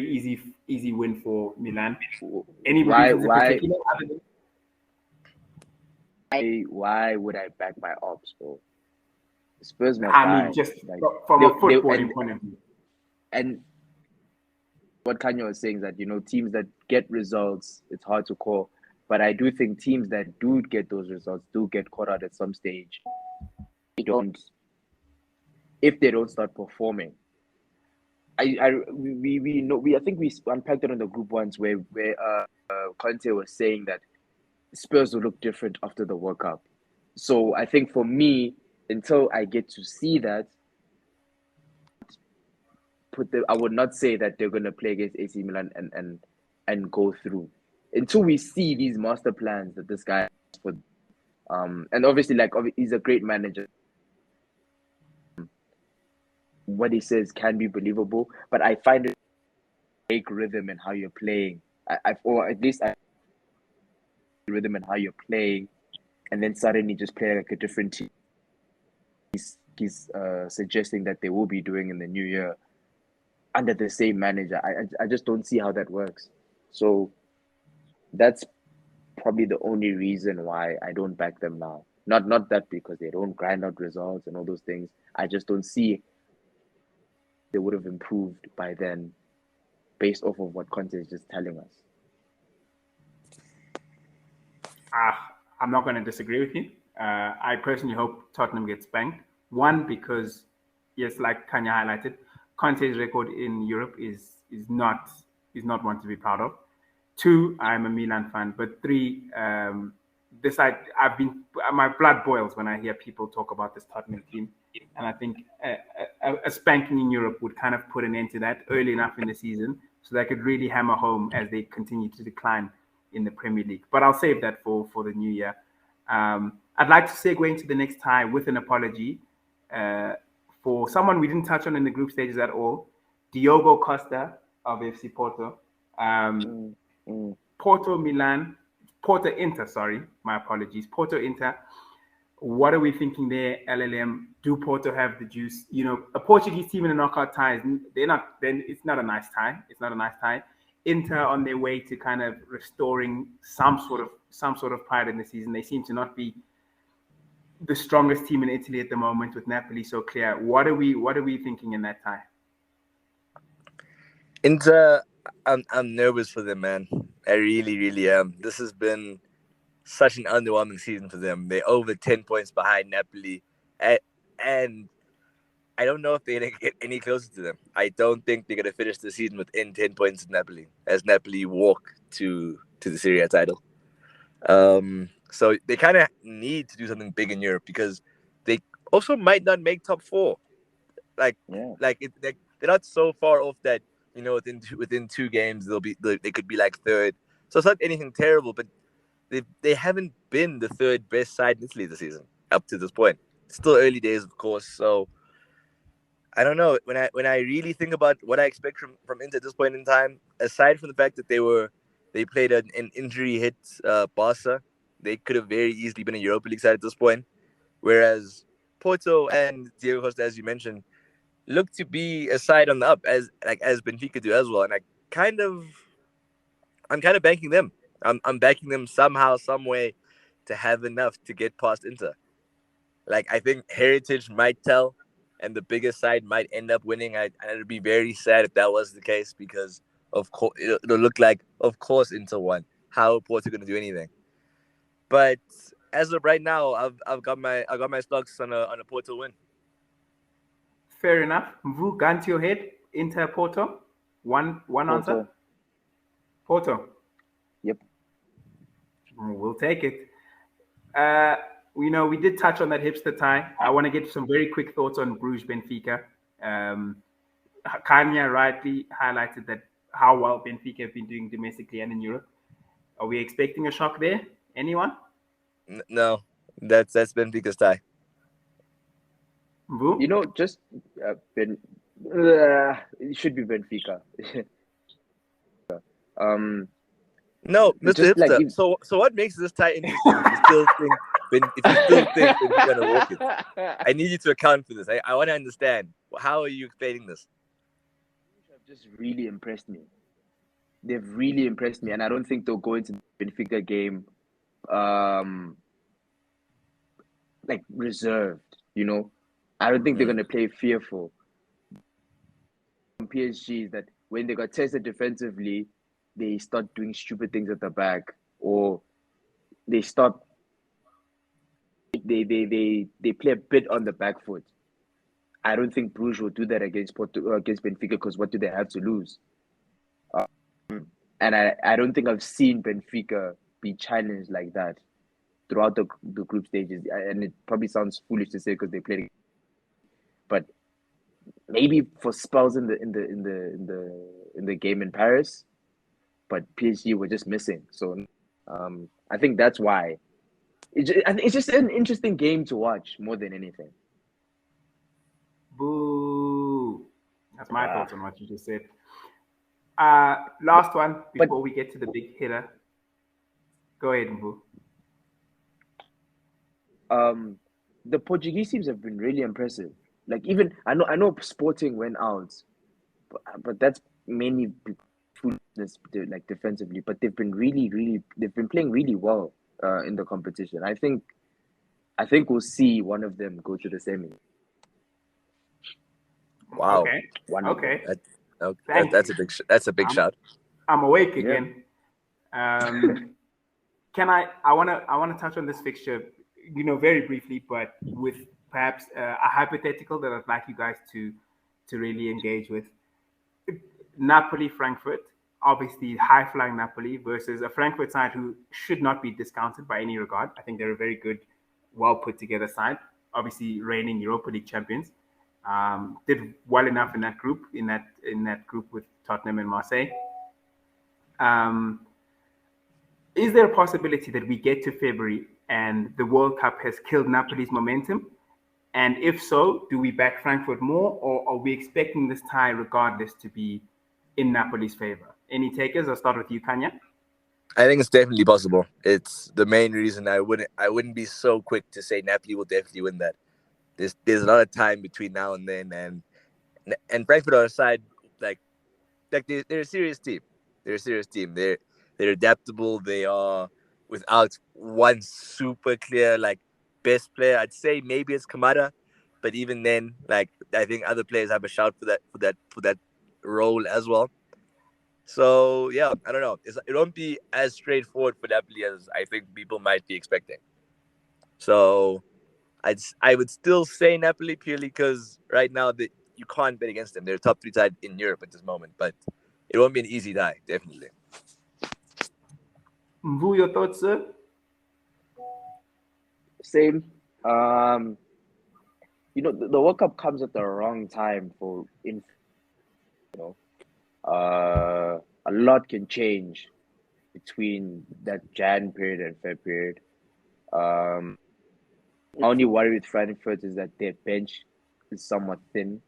easy win for Milan. Any reasons in particular? Why would I back my ops, bro? Spurs must I die. mean, just from a footballing point of view. And what Khanya was saying is that, teams that get results, it's hard to call. But I do think teams that do get those results do get caught out at some stage. If they don't start performing. I think we unpacked it on the group once where Conte was saying that Spurs will look different after the World Cup. So I think for me, until I get to see that, I would not say that they're going to play against AC Milan and go through until we see these master plans that this guy has for. And obviously, he's a great manager. What he says can be believable, but I find it take rhythm in how you're playing. Or at least rhythm in how you're playing, and then suddenly just play like a different team. He's suggesting that they will be doing in the new year under the same manager. I just don't see how that works. So that's probably the only reason why I don't back them now. Not that because they don't grind out results and all those things. I just don't see they would have improved by then based off of what Conte is just telling us. I'm not going to disagree with you. I personally hope Tottenham gets spanked. One, because, yes, like Khanya highlighted, Conte's record in Europe is not one to be proud of. Two, I'm a Milan fan. But three, my blood boils when I hear people talk about this Tottenham team. And I think a spanking in Europe would kind of put an end to that early enough in the season so they could really hammer home as they continue to decline in the Premier League. But I'll save that for the new year. I'd like to segue into the next tie with an apology for someone we didn't touch on in the group stages at all, Diogo Costa of FC Porto. Porto Inter, sorry, my apologies. Porto Inter. What are we thinking there, LLM? Do Porto have the juice? A Portuguese team in a knockout tie, it's not a nice tie. It's not a nice tie. Inter on their way to kind of restoring some sort of pride in the season. They seem to not be the strongest team in Italy at the moment with Napoli so clear. What are we thinking in that tie? Inter, I'm nervous for them, man. I really, really am. This has been such an underwhelming season for them. They're over 10 points behind Napoli, and I don't know if they're going to get any closer to them. I don't think they're going to finish the season within 10 points of Napoli, as Napoli walk to the Serie A title. So they kind of need to do something big in Europe because they also might not make top four. They're not so far off that within two games they could be like third. So it's not anything terrible, but they haven't been the third best side in Italy this season up to this point. It's still early days, of course. So I don't know. When I really think about what I expect from Inter at this point in time, aside from the fact that they played an injury hit Barca, they could have very easily been a Europa League side at this point. Whereas Porto and Diego Costa, as you mentioned, look to be a side on the up as Benfica do as well. And I'm kind of banking them. I'm backing them somehow, some way, to have enough to get past Inter. I think Heritage might tell, and the biggest side might end up winning. And it'd be very sad if that was the case because, of course, it'll look like, of course, Inter won. How Porto going to do anything? But as of right now, I've got my stocks on a Porto win. Fair enough. Mvu, gun to your head. Inter Porto. One answer. Porto. Yep. We'll take it. We did touch on that hipster tie. I want to get some very quick thoughts on Bruges Benfica. Khanya rightly highlighted that how well Benfica have been doing domestically and in Europe. Are we expecting a shock there? Anyone? No, that's Benfica's tie. Mvu? It should be Benfica. No, It's Mr. just like Hipster. So what makes this tie interesting? If you still think Benfica gonna walk it, I need you to account for this. I want to understand. How are you explaining this? have just really impressed me. They've really impressed me, and I don't think they'll go into the Benfica game um like reserved. You know, I don't think they're gonna play fearful. PSG is that when they got tested defensively, they start doing stupid things at the back, or they start they play a bit on the back foot. I don't think Bruges will do that against against Benfica, because what do they have to lose? And I don't think I've seen Benfica be challenged like that throughout the group stages. And it probably sounds foolish to say because they played, but maybe for spells in the game in Paris, but PSG were just missing. So I think that's why it's just an interesting game to watch more than anything. Boo. That's my thoughts on what you just said. Last one before we get to the big hitter. Go ahead, Mvu. The Portuguese teams have been really impressive. Like, even I know Sporting went out, but that's mainly foolishness, like defensively. But they've been they've been playing really well in the competition. I think we'll see one of them go to the semi. Wow. Okay. Okay. That's a big shot. I'm awake again. Can I want to touch on this fixture, very briefly, but with perhaps a hypothetical that I'd like you guys to really engage with. Napoli, Frankfurt, obviously high-flying Napoli versus a Frankfurt side who should not be discounted by any regard. I think they're a very good, well put together side. Obviously, reigning Europa League champions. Did well enough in that group, in that group with Tottenham and Marseille. Is there a possibility that we get to February and the World Cup has killed Napoli's momentum? And if so, do we back Frankfurt more, or are we expecting this tie regardless to be in Napoli's favor? Any takers? I'll start with you, Khanya. I think it's definitely possible. It's the main reason I wouldn't be so quick to say Napoli will definitely win that. There's a lot of time between now and then, and Frankfurt are a side like they're a serious team. They're a serious team. They're adaptable. They are without one super clear best player. I'd say maybe it's Kamada, but even then, I think other players have a shout for that role as well. So yeah, I don't know. It won't be as straightforward for Napoli as I think people might be expecting. So I would still say Napoli purely because right now you can't bet against them. They're a top 3 side in Europe at this moment, but it won't be an easy tie, definitely. Mvu, your thoughts, sir? Same. The World Cup comes at the wrong time a lot can change between that Jan period and Feb period. My only worry with Frankfurt is that their bench is somewhat thin.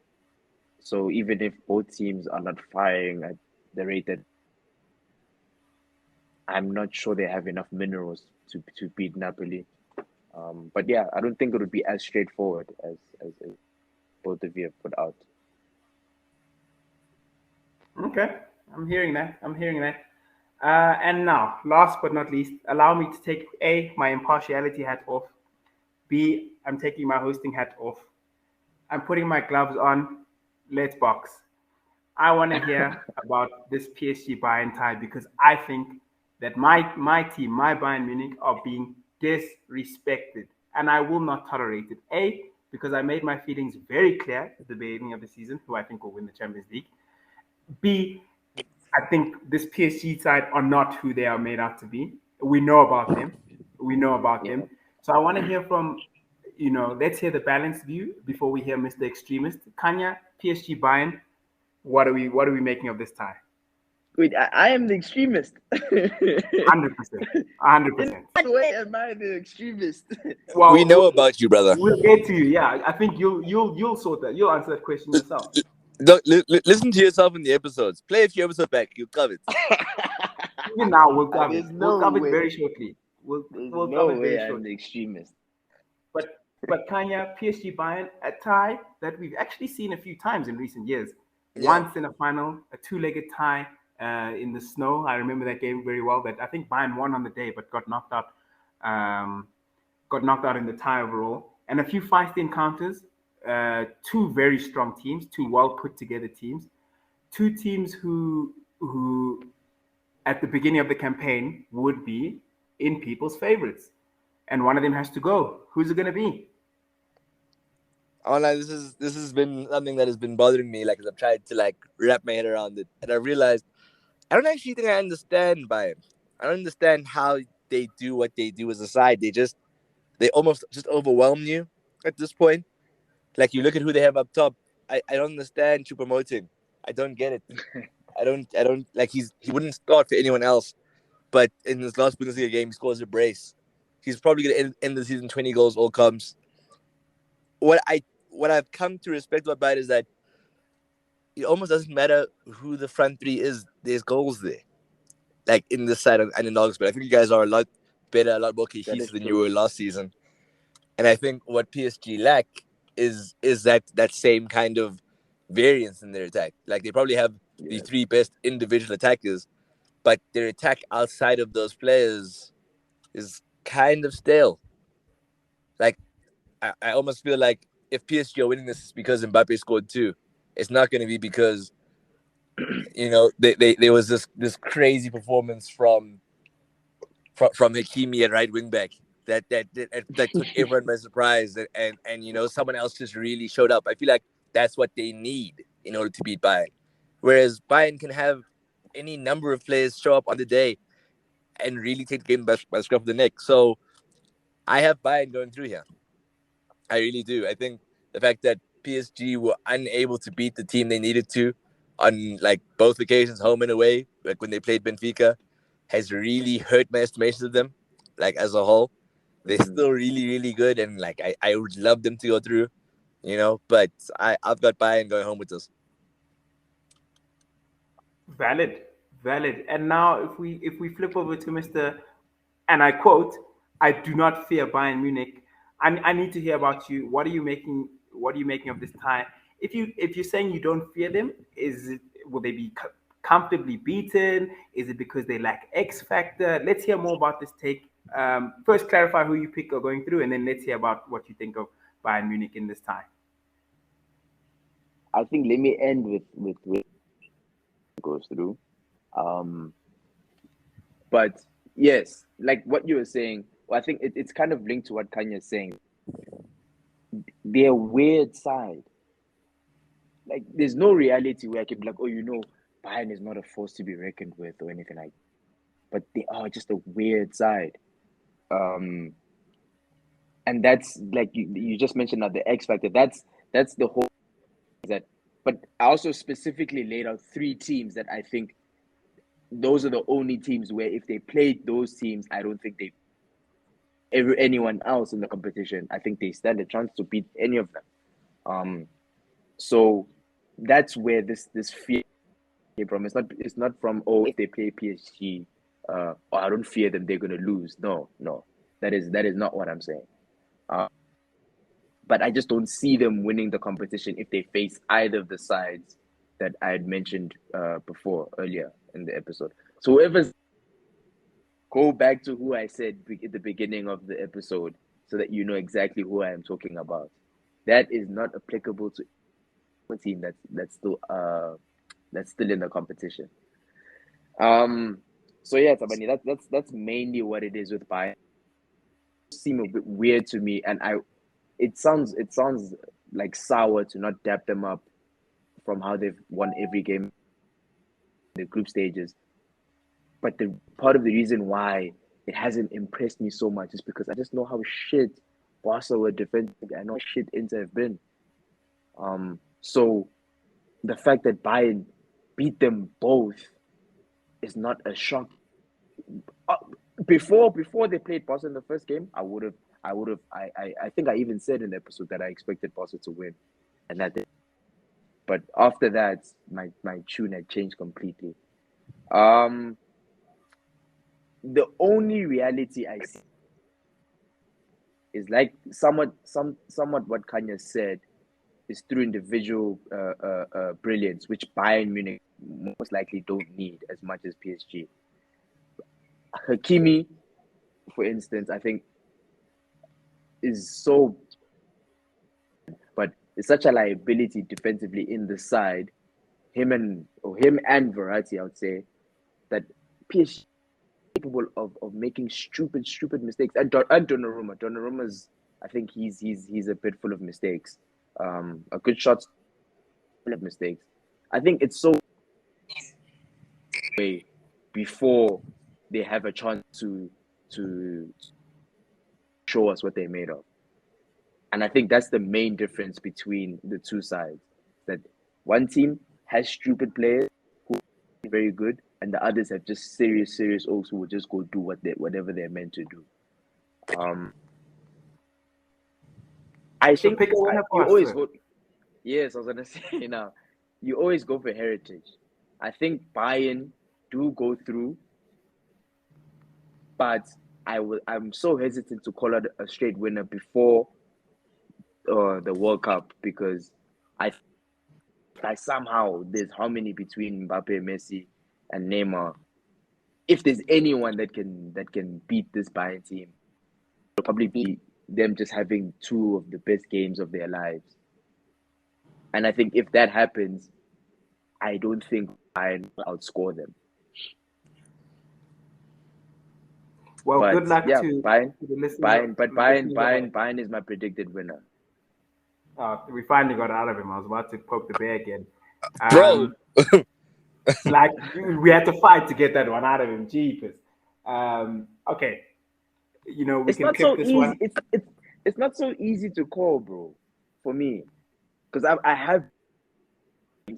So even if both teams are not firing at the rate that, I'm not sure they have enough minerals to beat Napoli. But yeah, I don't think it would be as straightforward as both of you have put out. Okay, I'm hearing that. And now, last but not least, allow me to take A, my impartiality hat off. B, I'm taking my hosting hat off. I'm putting my gloves on. Let's box. I want to hear about this PSG Bayern tie because I think that my team, my Bayern Munich, are being disrespected, and I will not tolerate it. A, because I made my feelings very clear at the beginning of the season, who I think will win the Champions League. B, I think this PSG side are not who they are made out to be. We know about them. Them. So I want to hear from, let's hear the balanced view before we hear Mr. Extremist. Khanya, PSG Bayern, what are we making of this tie? Wait, I am the extremist. 100%. In what way am I the extremist? Well, we know about you, brother. We'll get to you. Yeah, I think you'll sort that. You'll answer that question yourself. Listen to yourself in the episodes. Play a few episodes back. You'll cover it. Even now, we'll cover it. There's We'll no cover it way. very shortly. There's We'll no cover it way very I'm the shortly. extremist. But Khanya, PSG Bayern, a tie that we've actually seen a few times in recent years. Yeah. Once in a final, a two-legged tie in the snow. I remember that game very well. That I think Bayern won on the day, but got knocked out. Got knocked out in the tie overall. And a few feisty encounters. Two very strong teams, two well put together teams, two teams who at the beginning of the campaign would be in people's favorites, and one of them has to go. Who's it going to be? Online, this has been something that has been bothering me. Like, as I've tried to like wrap my head around it, and I realized I don't actually think I understand Bayern. I don't understand how they do what they do as a side. They almost just overwhelm you at this point. Like, you look at who they have up top. I don't understand Choupo-Moting. I don't get it. I don't like he wouldn't start for anyone else. But in his last Bundesliga game, he scores a brace. He's probably gonna end the season 20 goals, all comes. What I've come to respect about Bayern is that it almost doesn't matter who the front three is. There's goals there, like in this side and in August. But I think you guys are a lot better, a lot more That is cohesive than you true. were last season. And I think what PSG lack is that same kind of variance in their attack. Like, they probably have the Yeah. three best individual attackers, but their attack outside of those players is kind of stale. Like, I almost feel like if PSG are winning this because Mbappe scored two, it's not going to be because there was this crazy performance from Hakimi at right wing back that took everyone by surprise, and someone else just really showed up. I feel like that's what they need in order to beat Bayern. Whereas Bayern can have any number of players show up on the day and really take the game by the scruff of the neck. So I have Bayern going through here. I really do. I think the fact that PSG were unable to beat the team they needed to on like both occasions, home and away, like when they played Benfica, has really hurt my estimations of them, like as a whole. They're still really, really good, and like I would love them to go through, but I've got Bayern going home with this. Valid, valid. And now, if we flip over to Mister, and I quote, "I do not fear Bayern Munich." I need to hear about you. What are you making? What are you making of this tie? If you're saying you don't fear them, will they be comfortably beaten? Is it because they lack X factor? Let's hear more about this take. First, clarify who you pick are going through, and then let's hear about what you think of Bayern Munich in this tie. I think let me end with goes through. But yes, like what you were saying, well, I think it's kind of linked to what Khanya is saying. Their weird side. Like, there's no reality where I can be like, oh, Bayern is not a force to be reckoned with or anything like that. But they are just a weird side. And that's like you just mentioned that the X factor. That's the whole that. But I also specifically laid out three teams that I think those are the only teams where if they played those teams, I don't think anyone else in the competition, I think they stand a chance to beat any of them. So that's where this fear came from. It's not from if they play PSG, I don't fear them, they're gonna lose. No, that is not what I'm saying. But I just don't see them winning the competition if they face either of the sides that I had mentioned before earlier in the episode. So whoever's go back to who I said at the beginning of the episode so that you know exactly who I am talking about. That is not applicable to a team that's still in the competition. So yeah, Thabani, that's mainly what it is with Bayern. It seems a bit weird to me, and it sounds like sour to not dap them up from how they've won every game in the group stages. But the part of the reason why it hasn't impressed me so much is because I just know how shit Barca were defending. I know how shit Inter have been. So the fact that Bayern beat them both is not a shock. Before they played Barca in the first game, I think I even said in the episode that I expected Barca to win, and that. But after that, my tune had changed completely. the only reality I see is like somewhat what Khanya said is through individual brilliance, which Bayern Munich most likely don't need as much as PSG. Hakimi, for instance, I think is so, but it's such a liability defensively in the side. Him and Verratti, I would say, that PSG capable of making stupid mistakes. And Donnarumma's, I think he's a bit full of mistakes. A good shot, full of mistakes. I think it's so way before they have a chance to show us what they're made of. And I think that's the main difference between the two sides. That one team has stupid players who are very good, and the others have just serious oaks who will just go do whatever they're meant to do. I think you always go. Yes, I was gonna say now. You always go for heritage. I think Bayern do go through, but I'm so hesitant to call it a straight winner before the World Cup because I somehow there's how many between Mbappe, Messi, and Neymar. If there's anyone that can beat this Bayern team, it'll probably be them just having two of the best games of their lives. And I think if that happens, I don't think Bayern will outscore them. Well, but, good luck to Bayern. Bayern is my predicted winner. We finally got out of him. I was about to poke the bear again. Bro! Like, we had to fight to get that one out of him. Jeepers. Okay. You know, we can clip this one. It's not so easy to call, bro, for me. Because I have...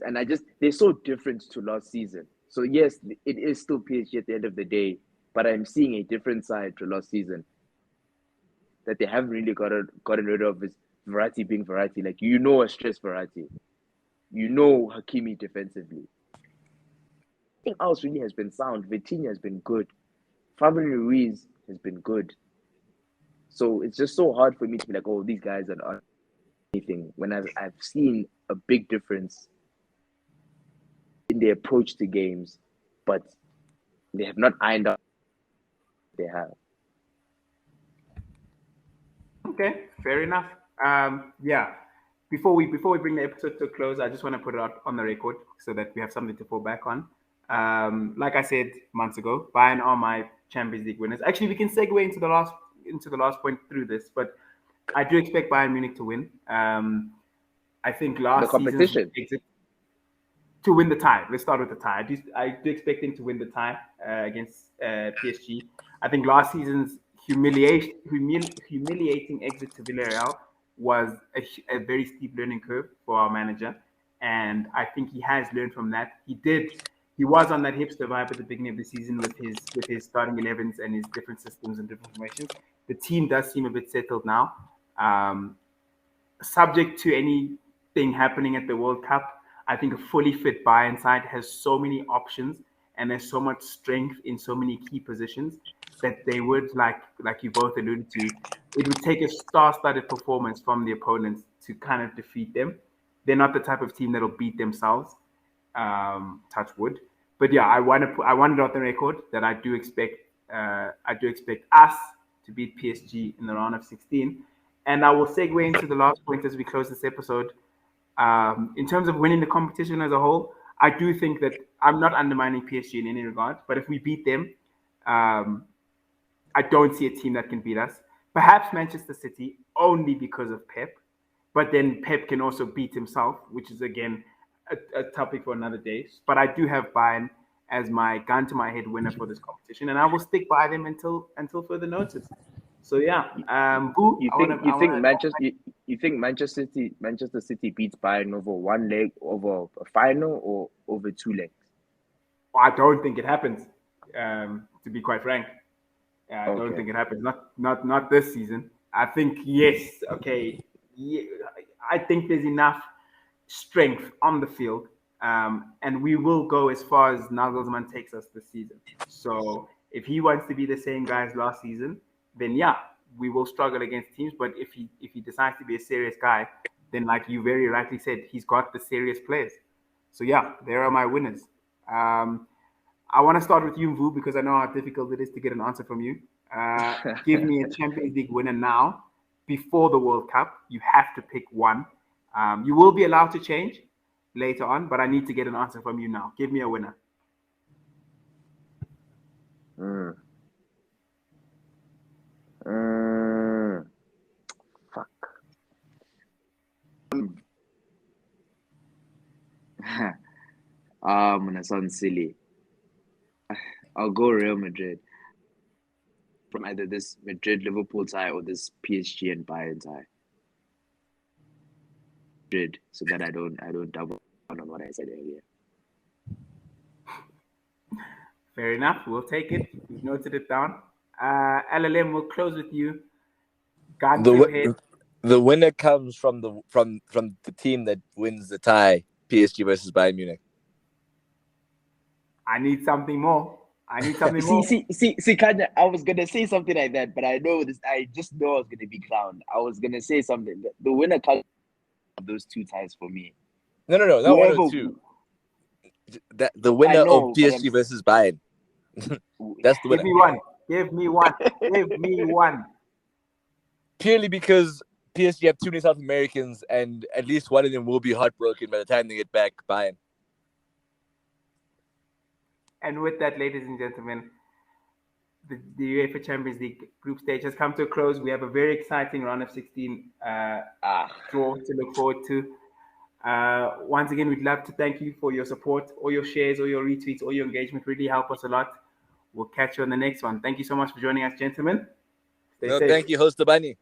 And they're so different to last season. So, yes, it is still PSG at the end of the day. But I'm seeing a different side to last season that they haven't really gotten rid of is Verratti being Verratti. Like, a stress Verratti. Hakimi defensively. Nothing else really has been sound. Vitinha has been good. Fabian Ruiz has been good. So it's just so hard for me to be like, oh, these guys are not anything. When I've seen a big difference in their approach to games, but they have not ironed out what they have. Okay, fair enough. Yeah. Before we bring the episode to a close, I just want to put it out on the record so that we have something to fall back on. Like I said months ago, Bayern are my Champions League winners. Actually, we can segue into the last point through this, but I do expect Bayern Munich to win. I think last season's exit to win the tie. Let's start with the tie. I do expect them to win the tie against PSG. I think last season's humiliating exit to Villarreal was a very steep learning curve for our manager, and I think he has learned from that. He was on that hipster vibe at the beginning of the season with his starting 11s and his different systems and different formations. The team does seem a bit settled now. Subject to anything happening at the World Cup, I think a fully fit Bayern side has so many options and there's so much strength in so many key positions that they would, like you both alluded to, it would take a star-studded performance from the opponents to kind of defeat them. They're not the type of team that'll beat themselves. Touch wood. But yeah, I want it on the record that I do expect us to beat PSG in the round of 16. And I will segue into the last point as we close this episode. In terms of winning the competition as a whole, I do think that I'm not undermining PSG in any regard, but if we beat them, I don't see a team that can beat us. Perhaps Manchester City, only because of Pep, but then Pep can also beat himself, which is, again, a topic for another day. But I do have Bayern as my gun to my head winner for this competition, and I will stick by them until further notice. So yeah, you think Manchester City beats Bayern over one leg, over a final, or over two legs? I don't think it happens. To be quite frank, I don't think it happens. Not this season. I think yes. Okay. Yeah, I think there's enough strength on the field, and we will go as far as Nagelsmann takes us this season. So If he wants to be the same guy as last season, then yeah, we will struggle against teams. But if he decides to be a serious guy, then like you very rightly said, he's got the serious players. So yeah, there are my winners. I want to start with you, Mvu, because I know how difficult it is to get an answer from you. Give me a Champions League winner now before the World Cup. You have to pick one. You will be allowed to change later on, but I need to get an answer from you now. Give me a winner. Fuck. I'm gonna sound silly. I'll go Real Madrid. From either this Madrid Liverpool tie or this PSG and Bayern tie. Madrid, so that I don't double down on what I said earlier. Fair enough. We'll take it. We've noted it down. LLM, we'll close with you. Gun to your head. The winner comes from the team that wins the tie, PSG versus Bayern Munich. I need something more. more. See, Khanya, I was gonna say something like that, but I know this. I just know I was gonna be clowned. I was gonna say something. The winner comes from those two ties for me. No, not one or two. The winner of PSG versus Bayern. That's the winner. Give me one. Purely because PSG have too many South Americans, and at least one of them will be heartbroken by the time they get back. Bayern. And with that, ladies and gentlemen, the UEFA Champions League group stage has come to a close. We have a very exciting round of 16 draw to look forward to. Once again, we'd love to thank you for your support, all your shares, all your retweets, all your engagement. Really help us a lot. We'll catch you on the next one. Thank you so much for joining us, gentlemen. Stay safe. Thank you, host Thabani.